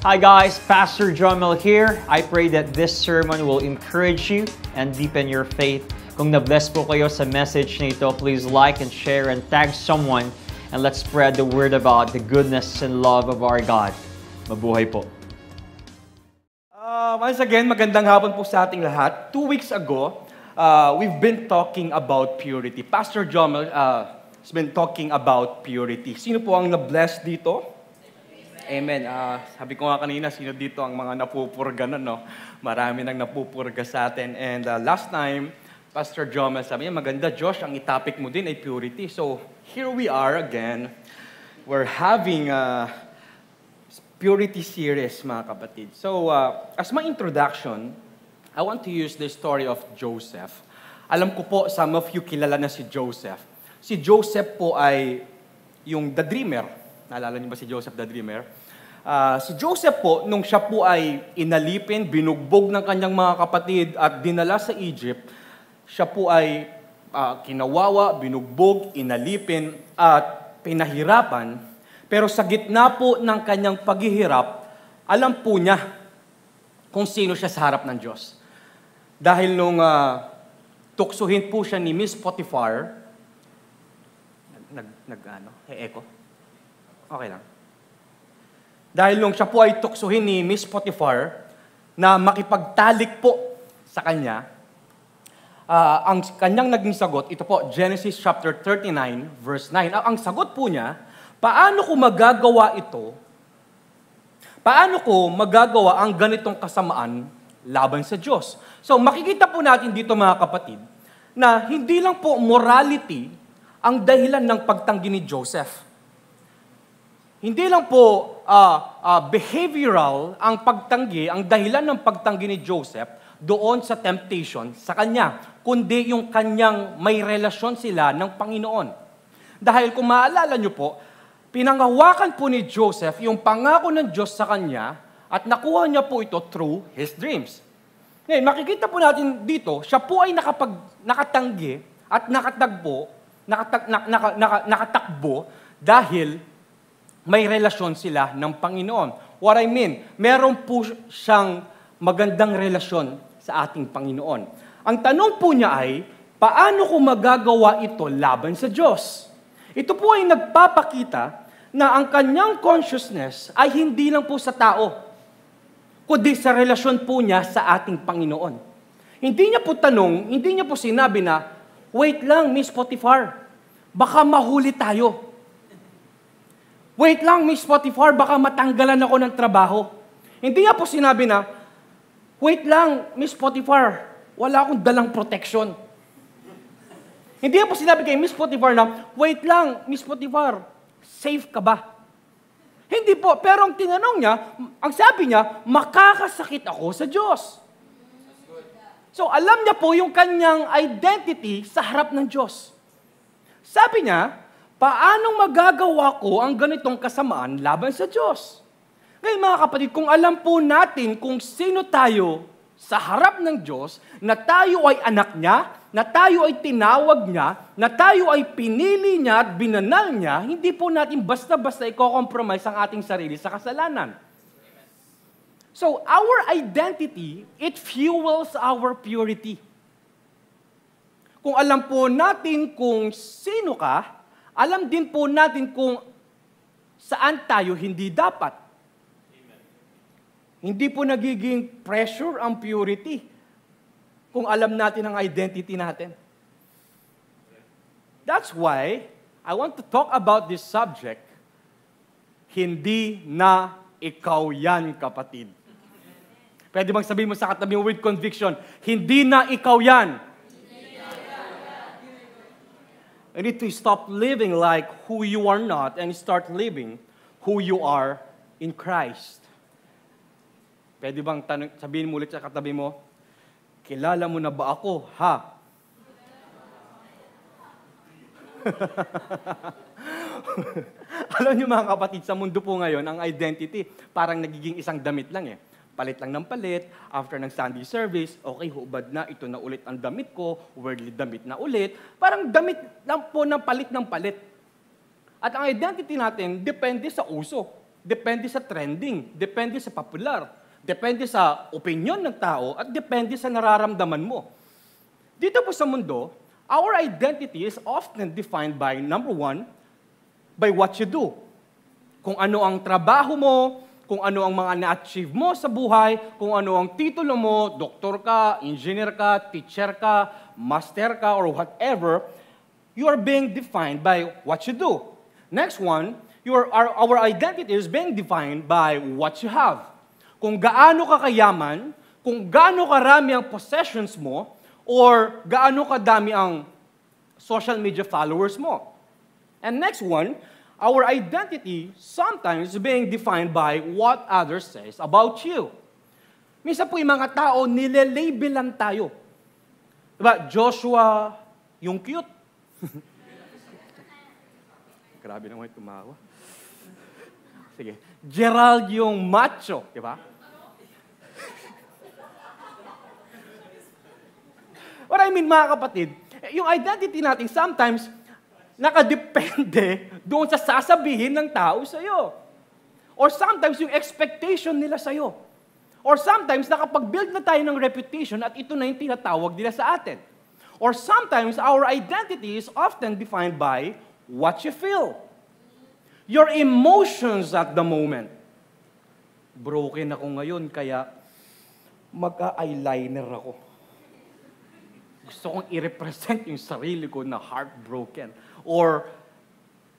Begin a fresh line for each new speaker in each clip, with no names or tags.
Hi guys, Pastor Jomel here. I pray that this sermon will encourage you and deepen your faith. Kung na-bless po kayo sa message nito, please like and share and tag someone and let's spread the word about the goodness and love of our God. Mabuhay po.
Once again, magandang hapon po sa ating lahat. 2 weeks ago, we've been talking about purity. Pastor Jomel has been talking about purity. Sino po ang na-bless dito? Amen. Sabi ko nga kanina, sino dito ang mga napupurga na, no? Marami nang napupurga sa atin. And last time, Pastor Jomel sabi niya, maganda Josh, ang itapik mo din ay purity. So, here we are again. We're having a purity series, mga kapatid. So, as my introduction, I want to use the story of Joseph. Alam ko po, some of you kilala na si Joseph. Si Joseph po ay yung The Dreamer. Naalala niyo ba si Joseph the Dreamer? Si Joseph po, nung siya po ay inalipin, binugbog ng kanyang mga kapatid at dinala sa Egypt, siya po ay kinawawa, binugbog, inalipin at pinahirapan. Pero sa gitna po ng kanyang paghihirap, alam po niya kung sino siya sa harap ng Diyos. Dahil nung tuksuhin po siya ni Miss Potiphar, echo? Okay lang. Dahil nung siya po ay tuksuhin ni Miss Potiphar na makipagtalik po sa kanya, ang kanyang naging sagot, ito po, Genesis chapter 39, verse 9. Ang sagot po niya, paano ko magagawa ito? Paano ko magagawa ang ganitong kasamaan laban sa Diyos? So makikita po natin dito mga kapatid, na hindi lang po morality ang dahilan ng pagtanggi ni Joseph. Hindi lang po behavioral ang pagtanggi, ang dahilan ng pagtanggi ni Joseph doon sa temptation sa kanya, kundi yung kanyang may relasyon sila ng Panginoon. Dahil kung maalala nyo po, pinangawakan po ni Joseph yung pangako ng Diyos sa kanya at nakuha niya po ito through his dreams. Ngayon, makikita po natin dito, siya po ay nakatanggi at nakatakbo dahil may relasyon sila ng Panginoon. What I mean, meron po siyang magandang relasyon sa ating Panginoon. Ang tanong po niya ay, paano ko magagawa ito laban sa Diyos? Ito po ay nagpapakita na ang kanyang consciousness ay hindi lang po sa tao, kundi sa relasyon po niya sa ating Panginoon. Hindi niya po sinabi na, wait lang, Miss Potiphar, baka mahuli tayo. Wait lang, Miss Potiphar, baka matanggalan ako ng trabaho. Hindi niya po sinabi na, wait lang, Miss Potiphar, wala akong dalang protection. Hindi niya po sinabi kay Miss Potiphar na, wait lang, Miss Potiphar, safe ka ba? Hindi po, pero ang tinanong niya, ang sabi niya, makakasakit ako sa Diyos. So, alam niya po yung kanyang identity sa harap ng Diyos. Sabi niya, paano magagawa ko ang ganitong kasamaan laban sa Diyos? Ngayon mga kapatid, kung alam po natin kung sino tayo sa harap ng Diyos, na tayo ay anak niya, na tayo ay tinawag niya, na tayo ay pinili niya at binanal niya, hindi po natin basta-basta i-compromise ang ating sarili sa kasalanan. So, our identity, it fuels our purity. Kung alam po natin kung sino ka, alam din po natin kung saan tayo hindi dapat. Amen. Hindi po nagiging pressure ang purity kung alam natin ang identity natin. That's why I want to talk about this subject, hindi na ikaw yan, kapatid. Pwede bang sabihin mo sa katabi mo with conviction, hindi na ikaw yan. You need to stop living like who you are not and start living who you are in Christ. Pwede bang sabihin mo ulit sa katabi mo, kilala mo na ba ako, ha? Alam niyo mga kapatid, sa mundo po ngayon, ang identity parang nagiging isang damit lang eh. Palit lang ng palit, after ng Sunday service, okay, hubad na, ito na ulit ang damit ko, worldly damit na ulit. Parang damit lang po ng palit. At ang identity natin, depende sa uso. depende sa trending, depende sa popular, depende sa opinion ng tao, at depende sa nararamdaman mo. Dito po sa mundo, our identity is often defined by, number one, by what you do. Kung ano ang trabaho mo, kung ano ang mga na-achieve mo sa buhay, kung ano ang titulo mo, doktor ka, engineer ka, teacher ka, master ka, or whatever, you are being defined by what you do. Next one, our identity is being defined by what you have. Kung gaano ka kayaman, kung gaano karami ang possessions mo, or gaano kadami ang social media followers mo. And next one, our identity sometimes is being defined by what others says about you. Minsan po yung mga tao, nilelabelan tayo. Diba? Joshua, yung cute. Grabe naman yung tumawa. Sige. Gerald, yung macho. Diba? What I mean, mga kapatid, yung identity natin sometimes nakadepende doon sa sasabihin ng tao sa'yo. Or sometimes yung expectation nila sa'yo. Or sometimes nakapag-build na tayo ng reputation at ito na yung tinatawag nila sa atin. Or sometimes our identity is often defined by what you feel. Your emotions at the moment. Broken ako ngayon, kaya magka-eyeliner ako. Gusto kong i-represent yung sarili ko na heartbroken. Or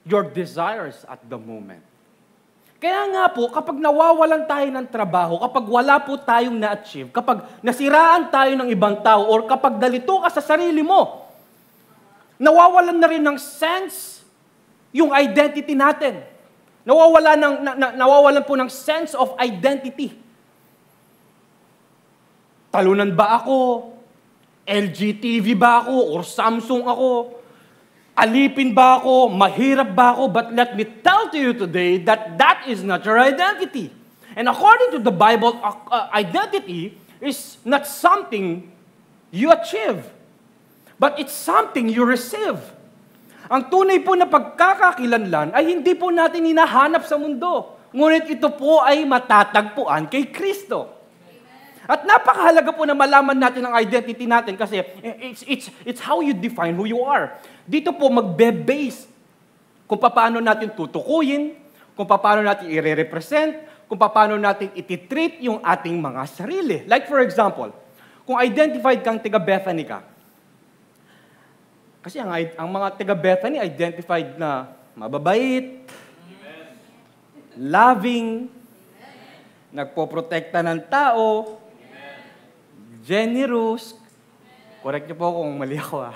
your desires at the moment. Kaya nga po, kapag nawawalan tayo ng trabaho, kapag wala po tayong na-achieve, kapag nasiraan tayo ng ibang tao, or kapag dalito ka sa sarili mo, nawawalan na rin ng sense yung identity natin. Nawawalan po ng sense of identity. Talunan ba ako? LG TV ba ako? Or Samsung ako? Alipin ba ako? Mahirap ba ako? But let me tell to you today that that is not your identity. And according to the Bible, identity is not something you achieve, but it's something you receive. Ang tunay po na pagkakakilanlan ay hindi po natin hinahanap sa mundo. Ngunit ito po ay matatagpuan kay Kristo. At napakahalaga po na malaman natin ang identity natin kasi it's how you define who you are. Dito po magbe-base kung paano natin tutukuyin, kung paano natin i-represent, kung paano natin ititreat yung ating mga sarili. Like for example, kung identified kang taga-Bethany ka, kasi ang mga taga-Bethany identified na mababait, loving, nagpoprotekta ng tao, generous. Correct niyo po kung mali ako.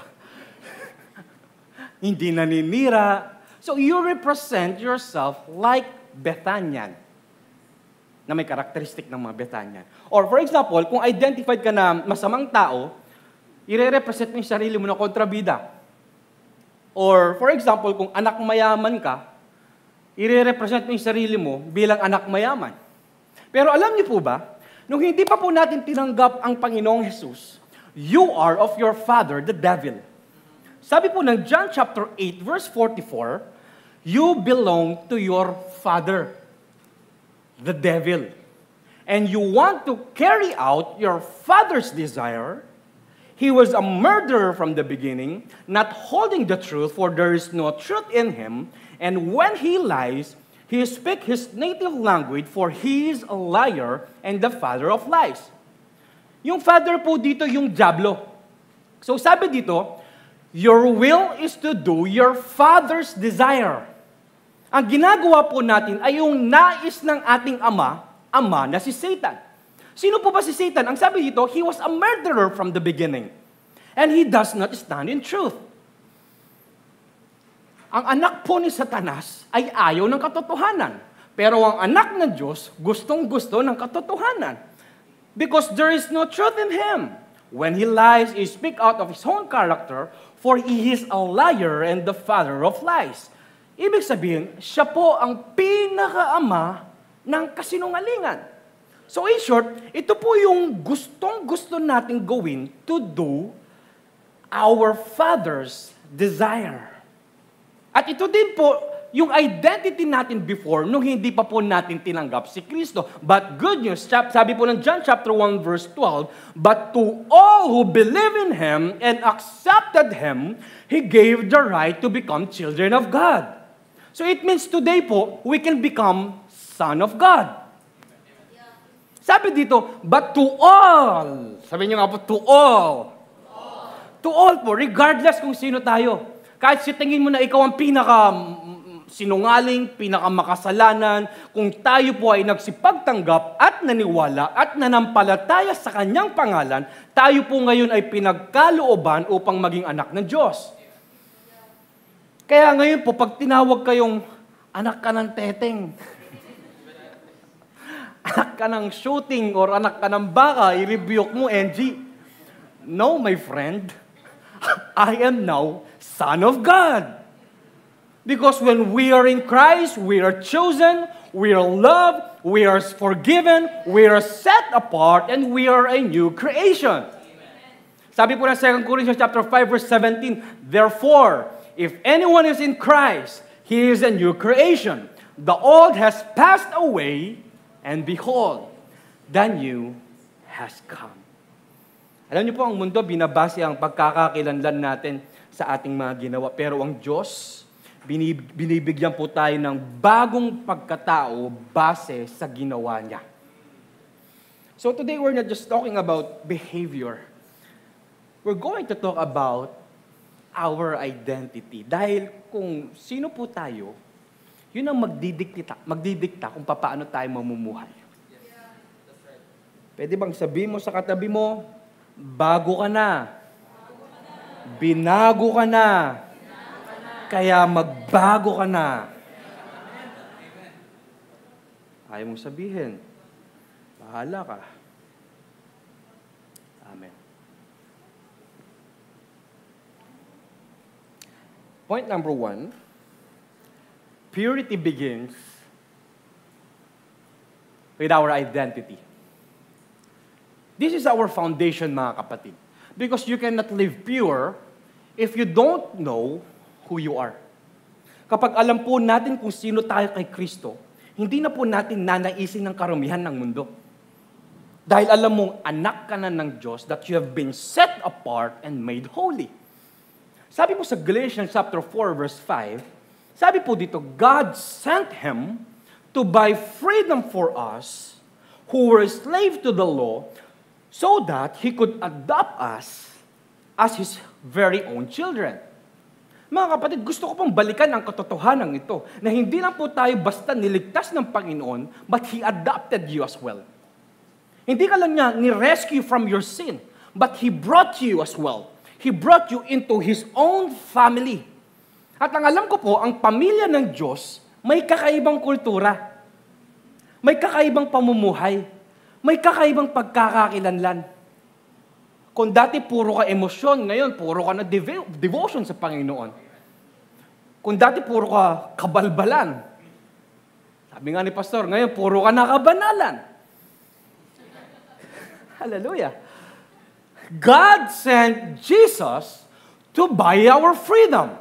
Hindi naninira. So you represent yourself like Bethanian na may karakteristik ng mga Bethanian. Or for example, kung identified ka na masamang tao, i-represent mo yung sarili mo na kontrabida. Or for example, kung anak mayaman ka, i-represent mo yung sarili mo bilang anak mayaman. Pero alam niyo po ba, nung hindi pa po natin tinanggap ang Panginoong Jesus, you are of your father, the devil. Sabi po ng John chapter 8, verse 44, you belong to your father, the devil. And you want to carry out your father's desire. He was a murderer from the beginning, not holding the truth, for there is no truth in him. And when he lies, he speaks his native language, for he is a liar and the father of lies. Yung father po dito, yung diablo. So sabi dito, your will is to do your father's desire. Ang ginagawa po natin ay yung nais ng ating ama na si Satan. Sino po ba si Satan? Ang sabi dito, he was a murderer from the beginning. And he does not stand in truth. Ang anak po ni Satanas ay ayaw ng katotohanan. Pero ang anak ng Diyos, gustong-gusto ng katotohanan. Because there is no truth in him. When he lies, he speaks out of his own character, for he is a liar and the father of lies. Ibig sabihin, siya po ang pinakaama ng kasinungalingan. So in short, ito po yung gustong-gusto nating gawin to do our Father's desire. At ito din po yung identity natin before, nung hindi pa po natin tinanggap si Kristo. But good news, sabi po ng John chapter 1 verse 12, but to all who believe in Him and accepted Him, He gave the right to become children of God. So it means today po, we can become son of God. Sabi dito, but to all. Sabi niyo nga po, to all. To all po, regardless kung sino tayo. Kahit si tingin mo na ikaw ang sinungaling, pinakamakasalanan, kung tayo po ay nagsipagtanggap at naniwala at nanampalataya sa Kanyang pangalan, tayo po ngayon ay pinagkalooban upang maging anak ng Diyos. Kaya ngayon po, pag tinawag kayong anak ka ng teteng, anak ka ng shooting, or anak ka ng baka, i-rebuke mo, NG. No, my friend, I am now son of God. Because when we are in Christ, we are chosen, we are loved, we are forgiven, we are set apart, and we are a new creation. Sabi po ng 2 Corinthians chapter 5 verse 17, therefore, if anyone is in Christ, he is a new creation. The old has passed away, and behold, the new has come. Alam niyo po, ang mundo, binabase ang pagkakakilanlan natin sa ating mga ginawa. Pero ang Diyos, binibigyan po tayo ng bagong pagkatao base sa ginawa niya. So today, we're not just talking about behavior. We're going to talk about our identity. Dahil kung sino po tayo, yun ang magdidikta kung paano tayo mamumuhay. Pwede bang sabihin mo sa katabi mo, bago ka na. Binago ka na. Kaya magbago ka na. Ayaw mong sabihin. Bahala ka. Amen. Point number 1, purity begins with our identity. This is our foundation, mga kapatid. Because you cannot live pure if you don't know who you are. Kapag alam po natin kung sino tayo kay Kristo, hindi na po natin nanaisin ng karumihan ng mundo. Dahil alam mong anak ka na ng Diyos, that you have been set apart and made holy. Sabi po sa Galatians chapter 4 verse 5, sabi po dito, God sent Him to buy freedom for us who were slave to the law, so that He could adopt us as His very own children. Mga kapatid, gusto ko pong balikan ang katotohanan ito, na hindi lang po tayo basta niligtas ng Panginoon, but He adopted you as well. Hindi ka lang niya ni-rescue from your sin, but He brought you as well. He brought you into His own family. At ang alam ko po, ang pamilya ng Diyos, may kakaibang kultura, may kakaibang pamumuhay, may kakaibang pagkakakilanlan. Kung dati puro ka emosyon, ngayon puro ka na devotion sa Panginoon. Kung dati puro ka kabalbalan, sabi nga ni Pastor, ngayon puro ka na kabanalan. Hallelujah. God sent Jesus to buy our freedom.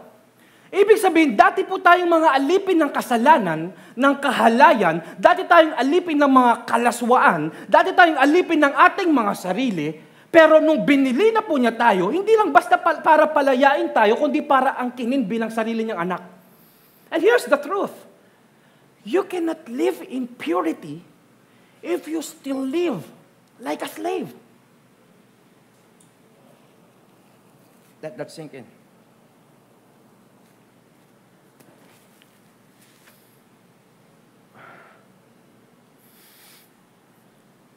Ibig sabihin, dati po tayong mga alipin ng kasalanan, ng kahalayan, dati tayong alipin ng mga kalaswaan, dati tayong alipin ng ating mga sarili, pero nung binili na po niya tayo, hindi lang basta para palayain tayo, kundi para angkinin bilang sarili niyang anak. And here's the truth. You cannot live in purity if you still live like a slave. Let that sink in.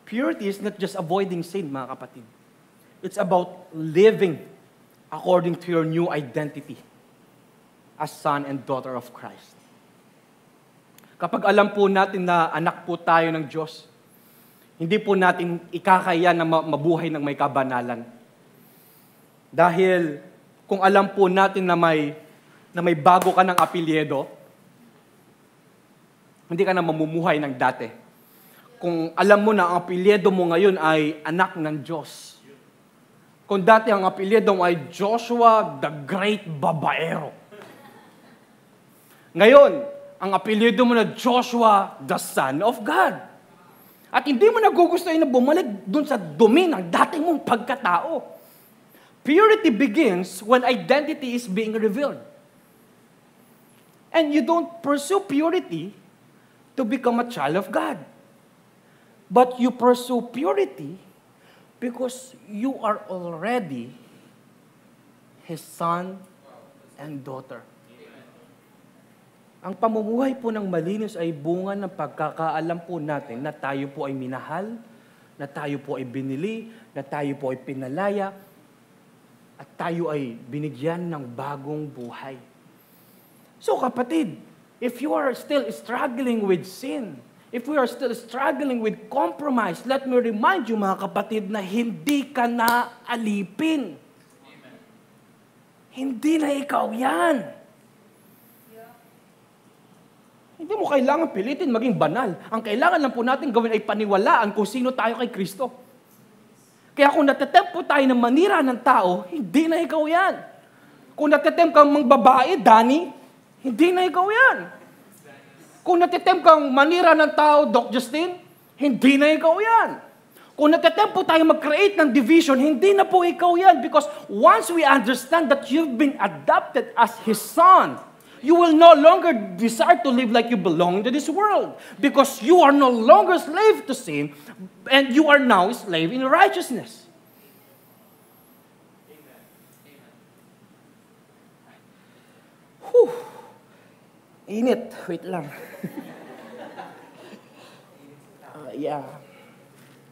Purity is not just avoiding sin, mga kapatid. It's about living according to your new identity as son and daughter of Christ. Kapag alam po natin na anak po tayo ng Diyos, hindi po natin ikakaya na mabuhay ng may kabanalan. Dahil kung alam po natin na may bago ka ng apelyido, hindi ka na mamumuhay ng dati. Kung alam mo na ang apelyido mo ngayon ay anak ng Diyos. Kung dati ang apelyido mo ay Joshua the Great Babaero. Ngayon, ang apelyido mo na Joshua, the Son of God. At hindi mo nagugustuhin na bumalik dun sa dumi ng dati mong pagkatao. Purity begins when identity is being revealed. And you don't pursue purity to become a child of God. But you pursue purity because you are already His son and daughter. Ang pamumuhay po ng malinis ay bunga ng pagkakaalam po natin na tayo po ay minahal, na tayo po ay binili, na tayo po ay pinalaya, at tayo ay binigyan ng bagong buhay. So kapatid, if you are still struggling with sin, if we are still struggling with compromise, let me remind you mga kapatid na hindi ka na alipin. Amen. Hindi na ikaw yan. Hindi mo kailangan pilitin maging banal. Ang kailangan lang po natin gawin ay paniwalaan kung sino tayo kay Kristo. Kaya kung natatempt po tayo ng manira ng tao, hindi na ikaw yan. Kung natatempt kang mangbabae, Danny, hindi na ikaw yan. Kung natatempt kang manira ng tao, Doc Justin, hindi na ikaw yan. Kung natatempt po tayo mag-create ng division, hindi na po ikaw yan. Because once we understand that you've been adopted as His son, you will no longer desire to live like you belong to this world. Because you are no longer slave to sin, and you are now a slave in righteousness. Whew. Init. Wait lang. Yeah.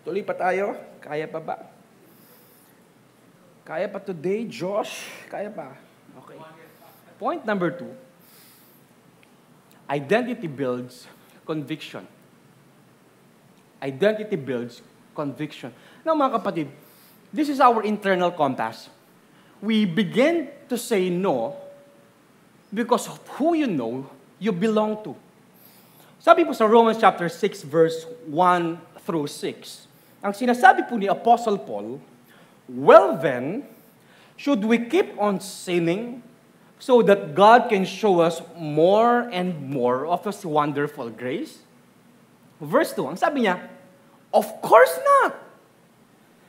Tuloy pa tayo. Kaya pa ba? Kaya pa today, Josh? Kaya pa? Okay. Point number 2. Identity builds conviction. Identity builds conviction. Now mga kapatid, this is our internal compass. We begin to say no because of who you know you belong to. Sabi po sa Romans chapter 6 verse 1 through 6, ang sinasabi po ni Apostle Paul, well then, should we keep on sinning so that God can show us more and more of His wonderful grace? Verse 2, ang sabi niya, of course not.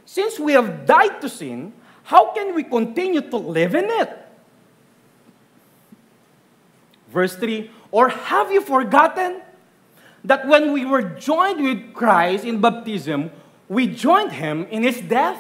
Since we have died to sin, how can we continue to live in it? Verse 3, or have you forgotten that when we were joined with Christ in baptism, we joined Him in His death?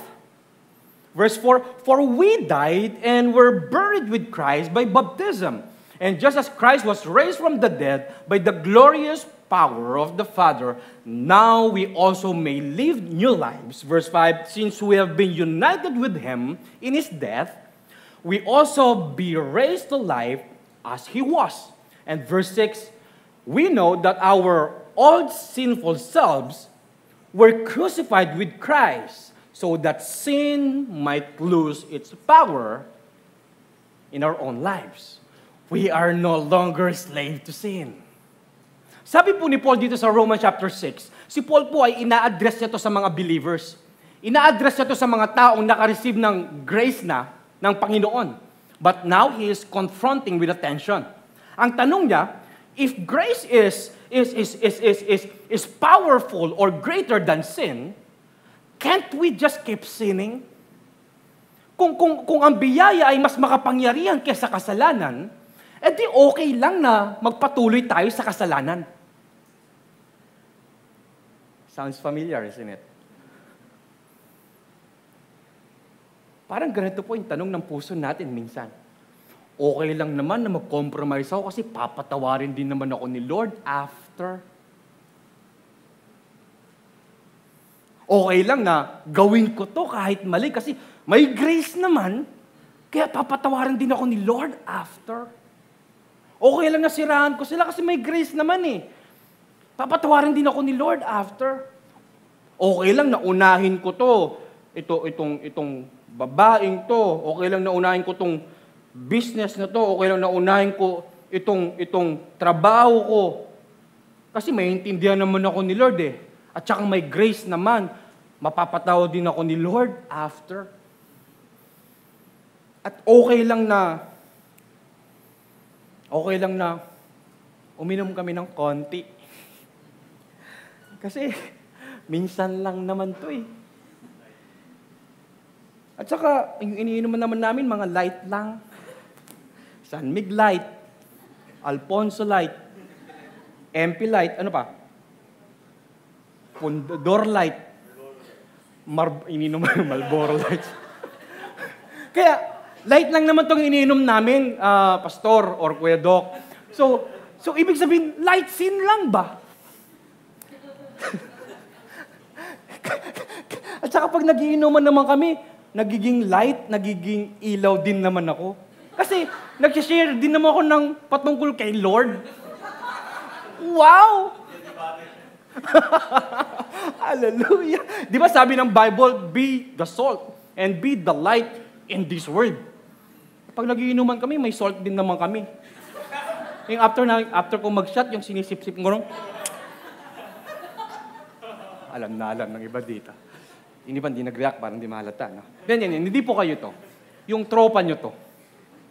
Verse 4, for we died and were buried with Christ by baptism. And just as Christ was raised from the dead by the glorious power of the Father, now we also may live new lives. Verse 5, since we have been united with Him in His death, we also be raised to life as He was. And verse 6, we know that our old sinful selves were crucified with Christ, so that sin might lose its power in our own lives. We are no longer slave to sin. Sabi po ni Paul dito sa Romans chapter 6, si Paul po ay ina-address niya to sa mga believers. Ina-address niya to sa mga taong naka-receive ng grace na ng Panginoon. But now he is confronting with attention. Ang tanong niya, if grace is powerful or greater than sin, can't we just keep sinning? Kung ang biyaya ay mas makapangyarihan kaysa kasalanan, edi okay lang na magpatuloy tayo sa kasalanan. Sounds familiar, isn't it? Parang ganito po yung tanong ng puso natin minsan. Okay lang naman na mag-compromise ako kasi papatawarin din naman ako ni Lord after. Okay lang na gawin ko to kahit mali kasi may grace naman, kaya papatawarin din ako ni Lord after. Okay lang na sirahan ko sila kasi may grace naman eh. Papatawarin din ako ni Lord after. Okay lang na unahin ko to, itong babaeng to, okay lang na unahin ko tong business na to, okay lang na unahin ko itong trabaho ko. Kasi maintindihan naman ako ni Lord eh. At saka may grace naman, mapapatawa din ako ni Lord after. At okay lang na uminom kami ng konti. Kasi, minsan lang naman to eh. At saka, yung iniinom naman namin, mga light lang. San Mig Light, Alfonso Light, MP Light, ano pa? Pundador Light, iniinom namin Marlboro Light. Kaya, light lang naman itong iniinom namin, Pastor or Kuya Doc. So ibig sabihin, light sin lang ba? At saka pag nagiinuman naman kami, nagiging light, nagiging ilaw din naman ako. Kasi nag-share din naman ako ng patungkol kay Lord. Wow! Hallelujah! Di ba sabi ng Bible, be the salt and be the light in this world. Pag nagiinuman kami, may salt din naman kami. Yung after ko mag-shot, yung sinisip-sip ko nung, alam ng iba dito. Hindi ba, hindi nag-react, parang hindi mahalata. No? Yan, hindi po kayo to. Yung tropa nyo to.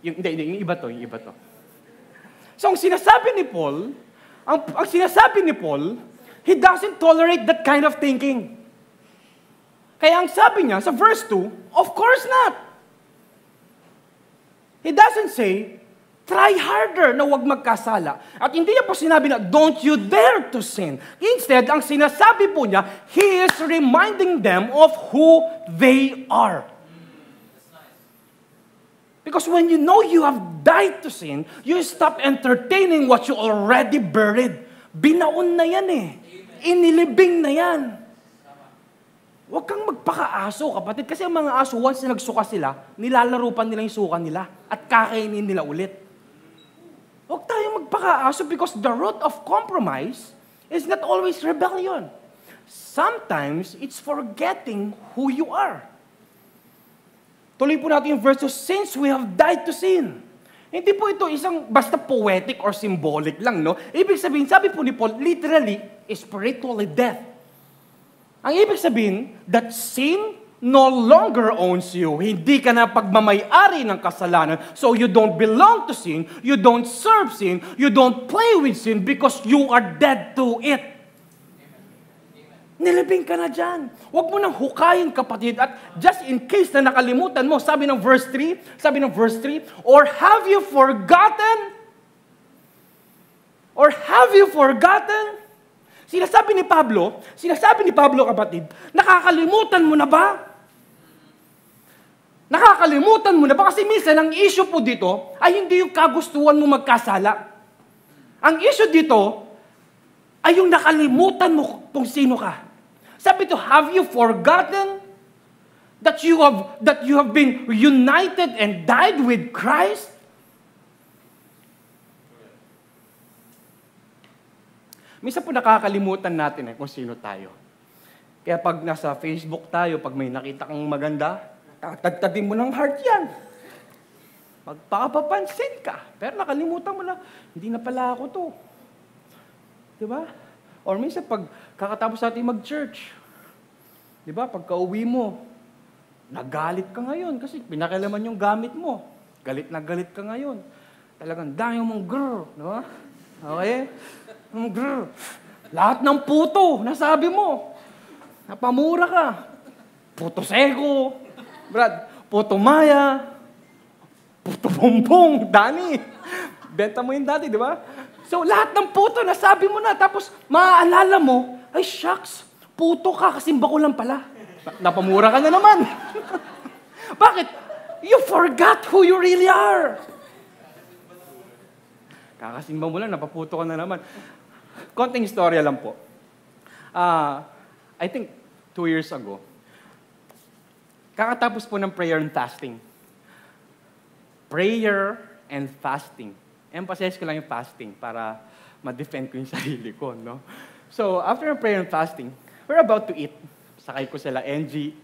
Yung iba to. So, ang sinasabi ni Paul, he doesn't tolerate that kind of thinking. Kaya ang sabi niya sa verse 2, of course not. He doesn't say, try harder na huwag magkasala. At hindi niya po sinabi na, don't you dare to sin. Instead, ang sinasabi po niya, he is reminding them of who they are. Because when you know you have died to sin, you stop entertaining what you already buried. Binaon na yan eh. Inilibing na yan. Huwag kang magpaka-aso, kapatid. Kasi ang mga aso, once na nagsuka sila, nilalaro pa nila yung suka nila at kakainin nila ulit. Huwag tayong magpaka-aso because the root of compromise is not always rebellion. Sometimes, it's forgetting who you are. Tuloy po natin yung verse 2, since we have died to sin. Hindi po ito isang basta poetic or symbolic lang, no? Ibig sabihin, sabi po ni Paul, literally, spiritually death. Ang ibig sabihin, that sin no longer owns you. Hindi ka na pagmamay-ari ng kasalanan. So you don't belong to sin, you don't serve sin, you don't play with sin because you are dead to it. Nilibing ka na dyan. Huwag mo nang hukayin, kapatid. At just in case na nakalimutan mo, sabi ng verse 3, or have you forgotten? Or have you forgotten? Sinasabi ni Pablo, kapatid, nakakalimutan mo na ba? Nakakalimutan mo na ba? Kasi minsan, ang issue po dito ay hindi yung kagustuhan mo magkasala. Ang issue dito ay yung nakalimutan mo kung sino ka. Sabi to, have you forgotten that you have been united and died with Christ? Minsan po nakakalimutan natin kung sino tayo. Kaya pag nasa Facebook tayo, pag may nakita kang maganda, tatagtadin mo ng heart yan. Pagpapapansin ka. Pero nakalimutan mo na, hindi na pala ako to. Diba? Or minsan pag kakatapos natin mag-church, diba? Pagka uwi mo, nagalit ka ngayon kasi pinakialaman yung gamit mo. Galit na galit ka ngayon. Talagang dami mong grrr. Diba? Okay? Grrr. Lahat ng puto, nasabi mo. Napamura ka. Puto seko. Brad, puto maya. Puto bombong. Dani. Benta mo yung dati, di ba? So, lahat ng puto, nasabi mo na. Tapos, maaalala mo, ay, shucks, puto ka, kasimba ko lang pala. Napamura ka na naman. Bakit? You forgot who you really are. Kakasimba mo lang, napaputo ka na naman. Konting istorya lang po. I think 2 years ago, kakatapos po ng prayer and fasting. Prayer and fasting. Emphasize ko lang yung fasting para ma-defend ko yung sarili ko, no? So, after prayer and fasting, we're about to eat. Sakay ko sila, NG,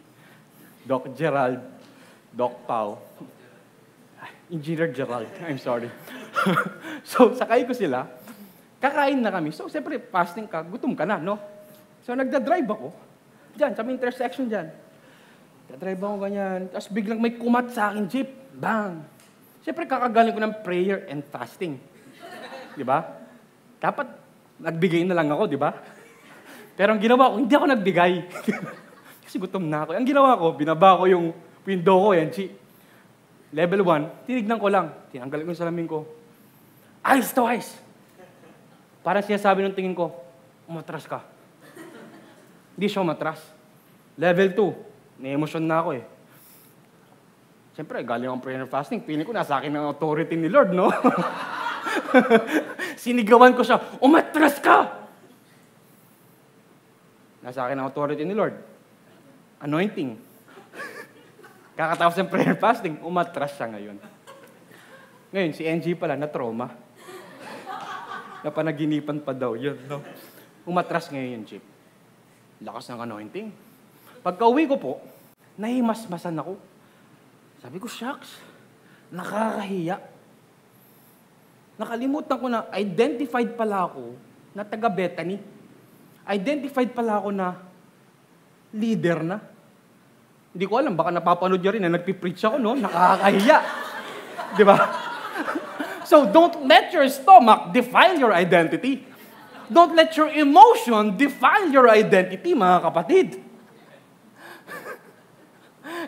Doc Gerald, Doc Pao, Engineer Gerald, I'm sorry. So, sakay ko sila, kakain na kami. So, siyempre, fasting ka, gutom ka na, no? So, nagda-drive ako, dyan, sa may intersection dyan. Nagda-drive ako ganyan, tapos biglang may kumat sa akin jeep, bang! Siyempre, kakagaling ko ng prayer and fasting. Di ba? Dapat nagbigay na lang ako, di ba? Pero ang ginawa ko, hindi ako nagbigay. Kasi gutom na ako. Ang ginawa ko, binaba ko yung window ko, yan, level 1, tinignan ko lang. Tinanggal ko yung salamin ko. Ayos to, ayos. Parang sinasabi ng tingin ko, umatras ka. Hindi siya umatras. Level 2, na-emosyon na ako eh. Siyempre, galing ang prayer and fasting, piling ko nasa akin ang authority ni Lord, no? Sinigawan ko siya, umatras ka! Nasa akin ang authority ni Lord. Anointing. Kakatapos ng prayer and fasting, umatras siya ngayon. Ngayon, si NG pala, na-trauma. Napanaginipan pa daw yun, no? Umatras ngayon yung Jeep. Lakas ng anointing. Pagka-uwi ko po, nahimasmasan ako. Sabi ko, shucks, nakakahiya. Nakalimutan ko na, identified pala ako na taga Bethany. Identified pala ako na leader na. Hindi ko alam, baka napapanood niya rin na nagpipreach ako, no? Nakakahiya. Di ba? So, don't let your stomach define your identity. Don't let your emotion define your identity, mga kapatid.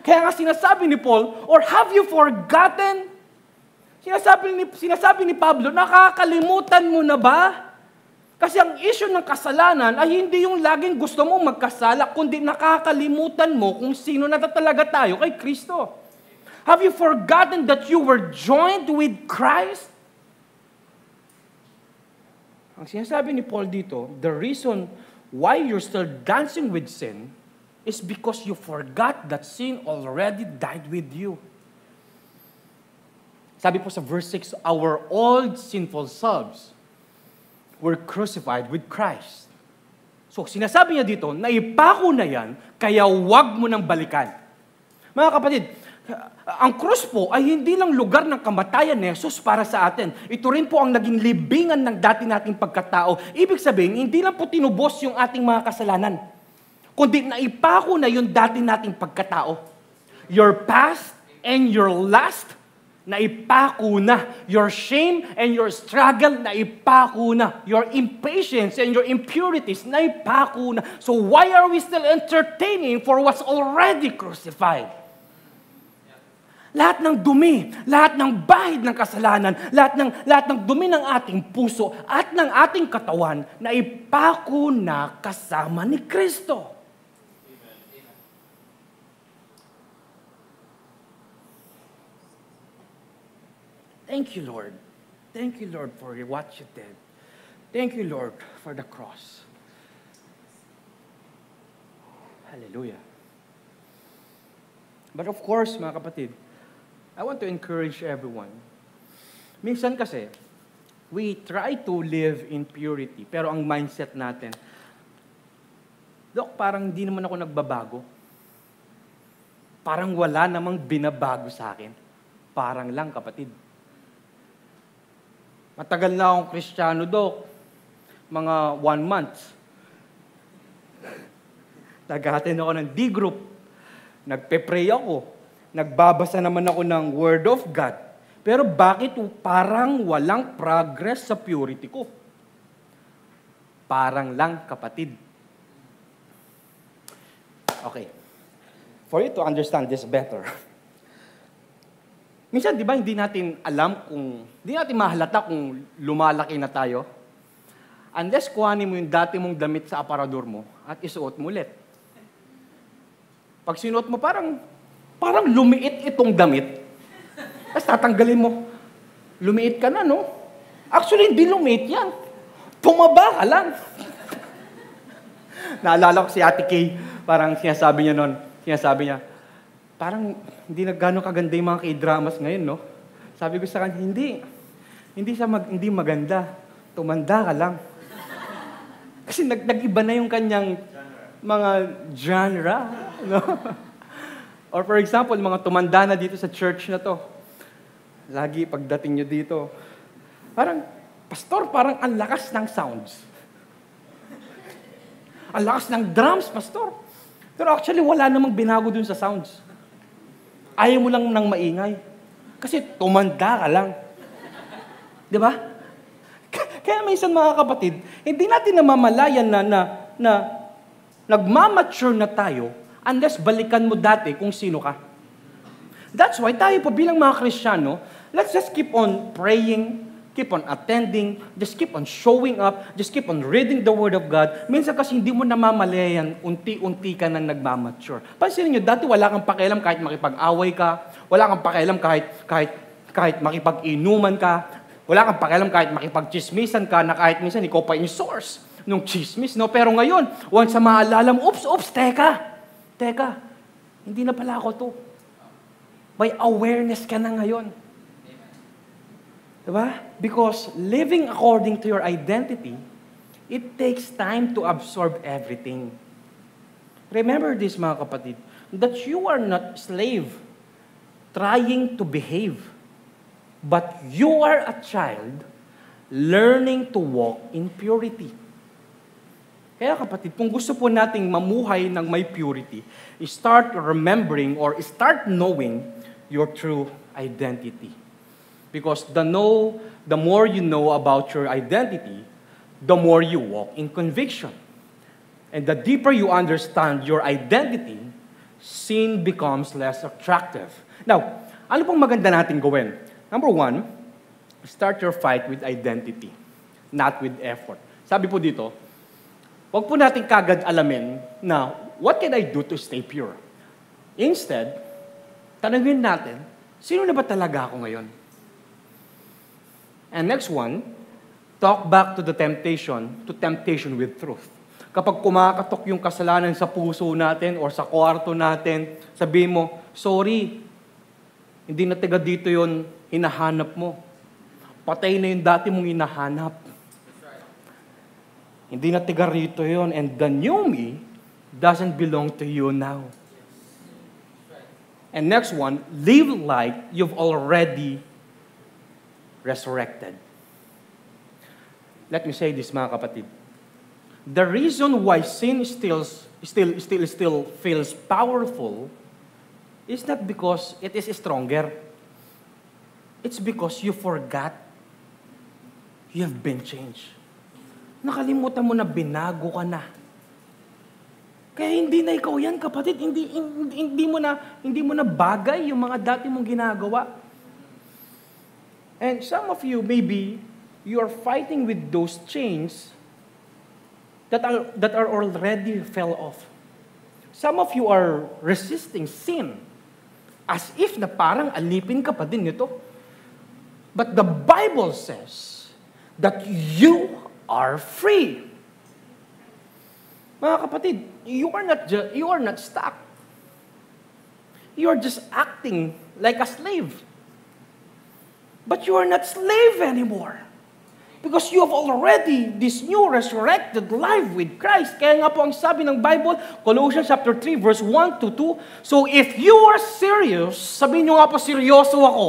Kaya nga sinasabi ni Paul, or have you forgotten? Sinasabi ni Pablo, nakakalimutan mo na ba? Kasi ang issue ng kasalanan ay hindi yung laging gusto mong magkasala, kundi nakakalimutan mo kung sino na talaga tayo kay Kristo. Have you forgotten that you were joined with Christ? Ang sinasabi ni Paul dito, the reason why you're still dancing with sin is because you forgot that sin already died with you. Sabi po sa verse 6, our old sinful selves were crucified with Christ. So, sinasabi niya dito, naipako na yan, kaya wag mo nang balikan. Mga kapatid, ang krus po ay hindi lang lugar ng kamatayan ni Jesus para sa atin. Ito rin po ang naging libingan ng dati nating pagkatao. Ibig sabihin, hindi lang po tinubos yung ating mga kasalanan, kundi naipako na yung dati nating pagkatao. Your past and your last, naipako na. Your shame and your struggle, naipako na. Your impatience and your impurities, naipako na. So why are we still entertaining for what's already crucified? Lahat ng dumi, lahat ng bahid ng kasalanan, lahat ng dumi ng ating puso at ng ating katawan, naipako na kasama ni Kristo. Thank you, Lord. Thank you, Lord, for what you did. Thank you, Lord, for the cross. Hallelujah. But of course, mga kapatid, I want to encourage everyone. Minsan kasi, we try to live in purity, pero ang mindset natin, Dok, parang hindi naman ako nagbabago. Parang wala namang binabago sa akin. Parang lang, kapatid. Matagal na akong Kristiyano, Dok. Mga 1 month. Nag-attend ako ng D-group. Nagpe-pray ako. Nagbabasa naman ako ng Word of God. Pero bakit parang walang progress sa purity ko? Parang lang, kapatid. Okay. For you to understand this better, minsan, di ba, hindi natin mahalata kung lumalaki na tayo. Unless kuhanin mo yung dati mong damit sa aparador mo at isuot mo ulit. Pag sinuot mo, parang lumiit itong damit. Tapos tatanggalin mo. Lumiit ka na, no? Actually, hindi lumiit yan. Tumaba ka lang. Naalala ko si Ate Kay, parang sinasabi niya, parang hindi na gano'ng kaganda yung mga K-dramas ngayon, no? Sabi ko sa kanya, hindi maganda. Tumanda ka lang. Kasi nag-iba na yung kanyang mga genre, no? Or for example, mga tumanda na dito sa church na to. Lagi pagdating nyo dito, Pastor, parang ang lakas ng sounds. Ang lakas ng drums, Pastor. Pero actually, wala namang binago dun sa sounds. Ayaw mo lang ng maingay. Kasi tumanda ka lang. Di ba? Kaya minsan mga kapatid, hindi natin namamalayan na nagmamature na tayo unless balikan mo dati kung sino ka. That's why tayo po bilang mga Kristiyano, let's just keep on praying, keep on attending, just keep on showing up, just keep on reading the Word of God. Minsan kasi hindi mo namamalayan, unti-unti ka nang nagmamature. Pansinin nyo, dati wala kang pakialam kahit makipag-away ka, wala kang pakialam kahit makipag-inuman ka, wala kang pakialam kahit makipag-chismisan ka, na kahit minsan ikaw pa yung source nung chismis, no? Pero ngayon, once sa maalala mo, teka, hindi na pala ako to. May awareness ka na ngayon. Diba? Because living according to your identity, it takes time to absorb everything. Remember this, mga kapatid, that you are not slave trying to behave, but you are a child learning to walk in purity. Kaya kapatid, kung gusto po nating mamuhay ng may purity, start remembering or start knowing your true identity. Because the more you know about your identity, the more you walk in conviction. And the deeper you understand your identity, sin becomes less attractive. Now, ano pong maganda natin gawin? Number 1, start your fight with identity, not with effort. Sabi po dito, wag po natin kagad alamin na, what can I do to stay pure? Instead, tanungin natin, sino na ba talaga ako ngayon? And next one, talk back to temptation with truth. Kapag kumakatok yung kasalanan sa puso natin or sa kwarto natin, sabihin mo, sorry, hindi na tiga dito yon hinahanap mo. Patay na yung dati mong hinahanap. Hindi na tiga rito yon, and the new me doesn't belong to you now. And next one, live like you've already resurrected. Let me say this, mga kapatid. The reason why sin still feels powerful is not because it is stronger. It's because you forgot you have been changed. Nakalimutan mo na binago ka na. Kaya hindi na ikaw yan, kapatid. Hindi mo na bagay yung mga dati mong ginagawa. And some of you, maybe, you are fighting with those chains that are already fell off. Some of you are resisting sin as if na parang alipin ka pa din nito. But the Bible says that you are free. Mga kapatid, you are not stuck. You are just acting like a slave. But you are not slave anymore. Because you have already this new resurrected life with Christ. Kaya nga po ang sabi ng Bible, Colossians chapter 3, verse 1 to 2. So if you are serious, sabihin nyo nga po, seryoso ako.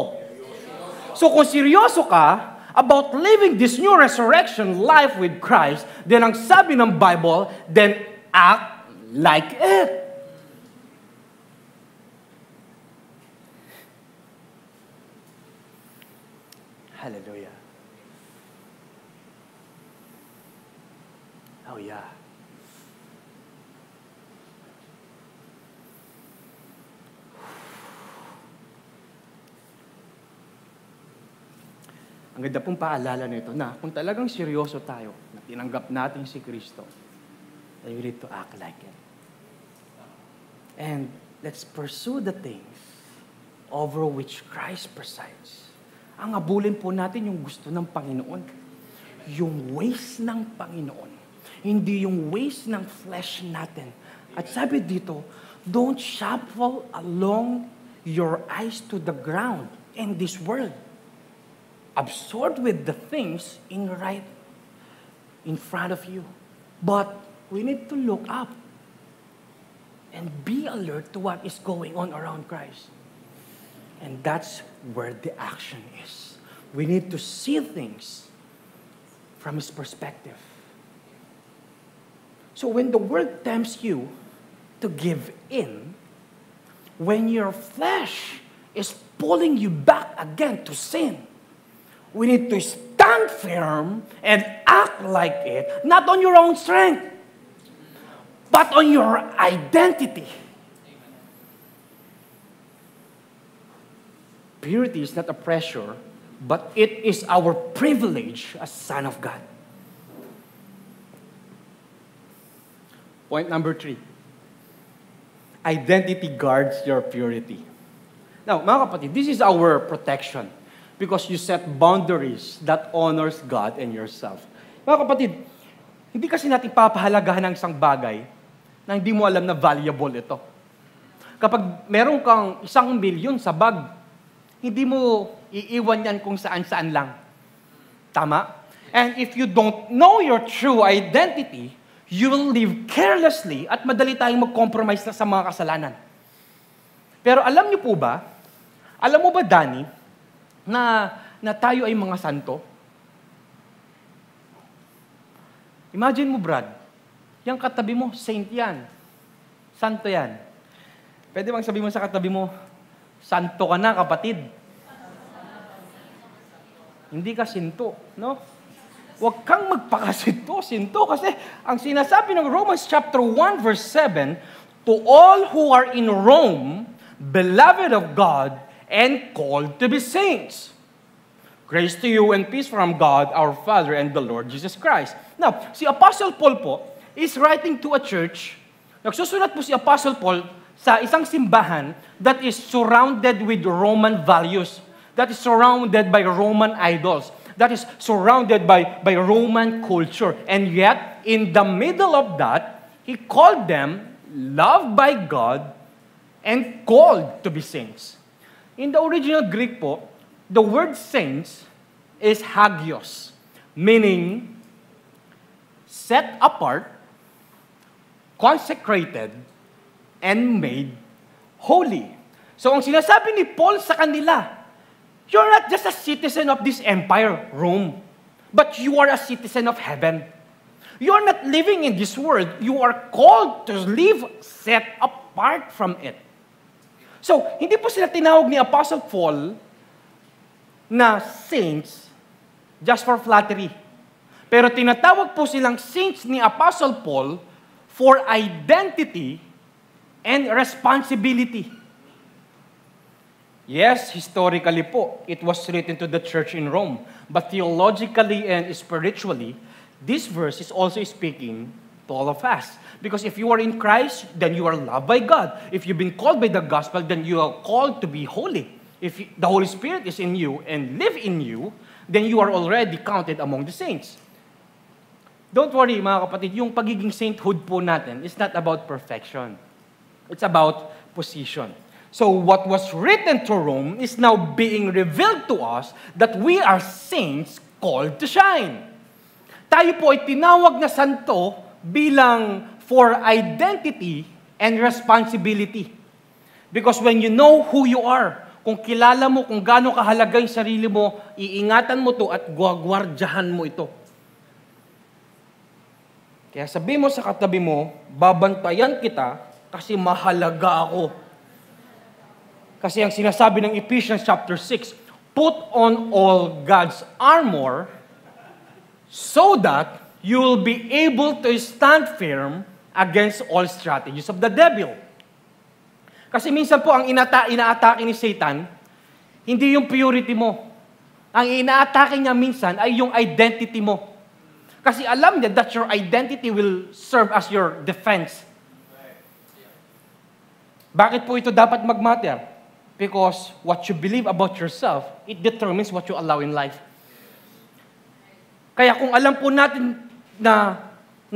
So kung seryoso ka about living this new resurrection life with Christ, then ang sabi ng Bible, then act like it. Hallelujah. Oh yeah. Ang ganda pong paalala nito na kung talagang seryoso tayo, na tinanggap natin si Kristo, then we need to act like it. And let's pursue the things over which Christ presides. Ang abulin po natin yung gusto ng Panginoon. Yung ways ng Panginoon. Hindi yung ways ng flesh natin. At sabi dito, don't shuffle along your eyes to the ground in this world. Absorbed with the things right in front of you. But we need to look up and be alert to what is going on around Christ. And that's where the action is. We need to see things from His perspective. So when the world tempts you to give in, when your flesh is pulling you back again to sin, we need to stand stand firm and act like it, not on your own strength, but on your identity. Purity is not a pressure, but it is our privilege as son of God. Point number 3. Identity guards your purity. Now, mga kapatid, this is our protection because you set boundaries that honors God and yourself. Mga kapatid, hindi kasi natin papahalagahan ng isang bagay na hindi mo alam na valuable ito. Kapag meron kang 1 milyon sa bag, hindi mo iiwan yan kung saan-saan lang. Tama? And if you don't know your true identity, you will live carelessly at madali tayong mag-compromise na sa mga kasalanan. Pero alam niyo po ba, alam mo ba, Danny, na tayo ay mga santo? Imagine mo, Brad, yung katabi mo, saint yan. Santo yan. Pwede bang sabihin mo sa katabi mo, santo ka na, kapatid. Hindi ka sinto, no? Huwag kang magpakasinto kasi ang sinasabi ng Romans chapter 1 verse 7, to all who are in Rome, beloved of God, and called to be saints. Grace to you and peace from God, our Father, and the Lord Jesus Christ. Now, si Apostle Paul po is writing to a church. Nagsusulat po si Apostle Paul sa isang simbahan that is surrounded with Roman values, that is surrounded by Roman idols, that is surrounded by Roman culture. And yet, in the middle of that, he called them loved by God and called to be saints. In the original Greek po, the word saints is hagios, meaning set apart, consecrated, and made holy. So ang sinasabi ni Paul sa kanila, you're not just a citizen of this empire, Rome, but you are a citizen of heaven. You are not living in this world. You are called to live set apart from it. So, hindi po sila tinawag ni Apostle Paul na saints just for flattery. Pero tinatawag po silang saints ni Apostle Paul for identity and responsibility. Yes, historically po, it was written to the church in Rome. But theologically and spiritually, this verse is also speaking to all of us. Because if you are in Christ, then you are loved by God. If you've been called by the gospel, then you are called to be holy. If the Holy Spirit is in you and live in you, then you are already counted among the saints. Don't worry, mga kapatid, yung pagiging sainthood po natin is not about perfection. It's about position. So what was written to Rome is now being revealed to us that we are saints called to shine. Tayo po ay tinawag na santo bilang for identity and responsibility. Because when you know who you are, kung kilala mo kung gaano kahalaga yung sarili mo, iingatan mo to at guwagwardyahan mo ito. Kaya sabi mo sa katabi mo, babantayan kita kasi mahalaga ako. Kasi ang sinasabi ng Ephesians chapter 6, put on all God's armor so that you will be able to stand firm against all strategies of the devil. Kasi minsan po, ang inaatake ni Satan, hindi yung purity mo. Ang inaatake niya minsan ay yung identity mo. Kasi alam niya that your identity will serve as your defense. Bakit po ito dapat mag-matter? Because what you believe about yourself, it determines what you allow in life. Kaya kung alam po natin na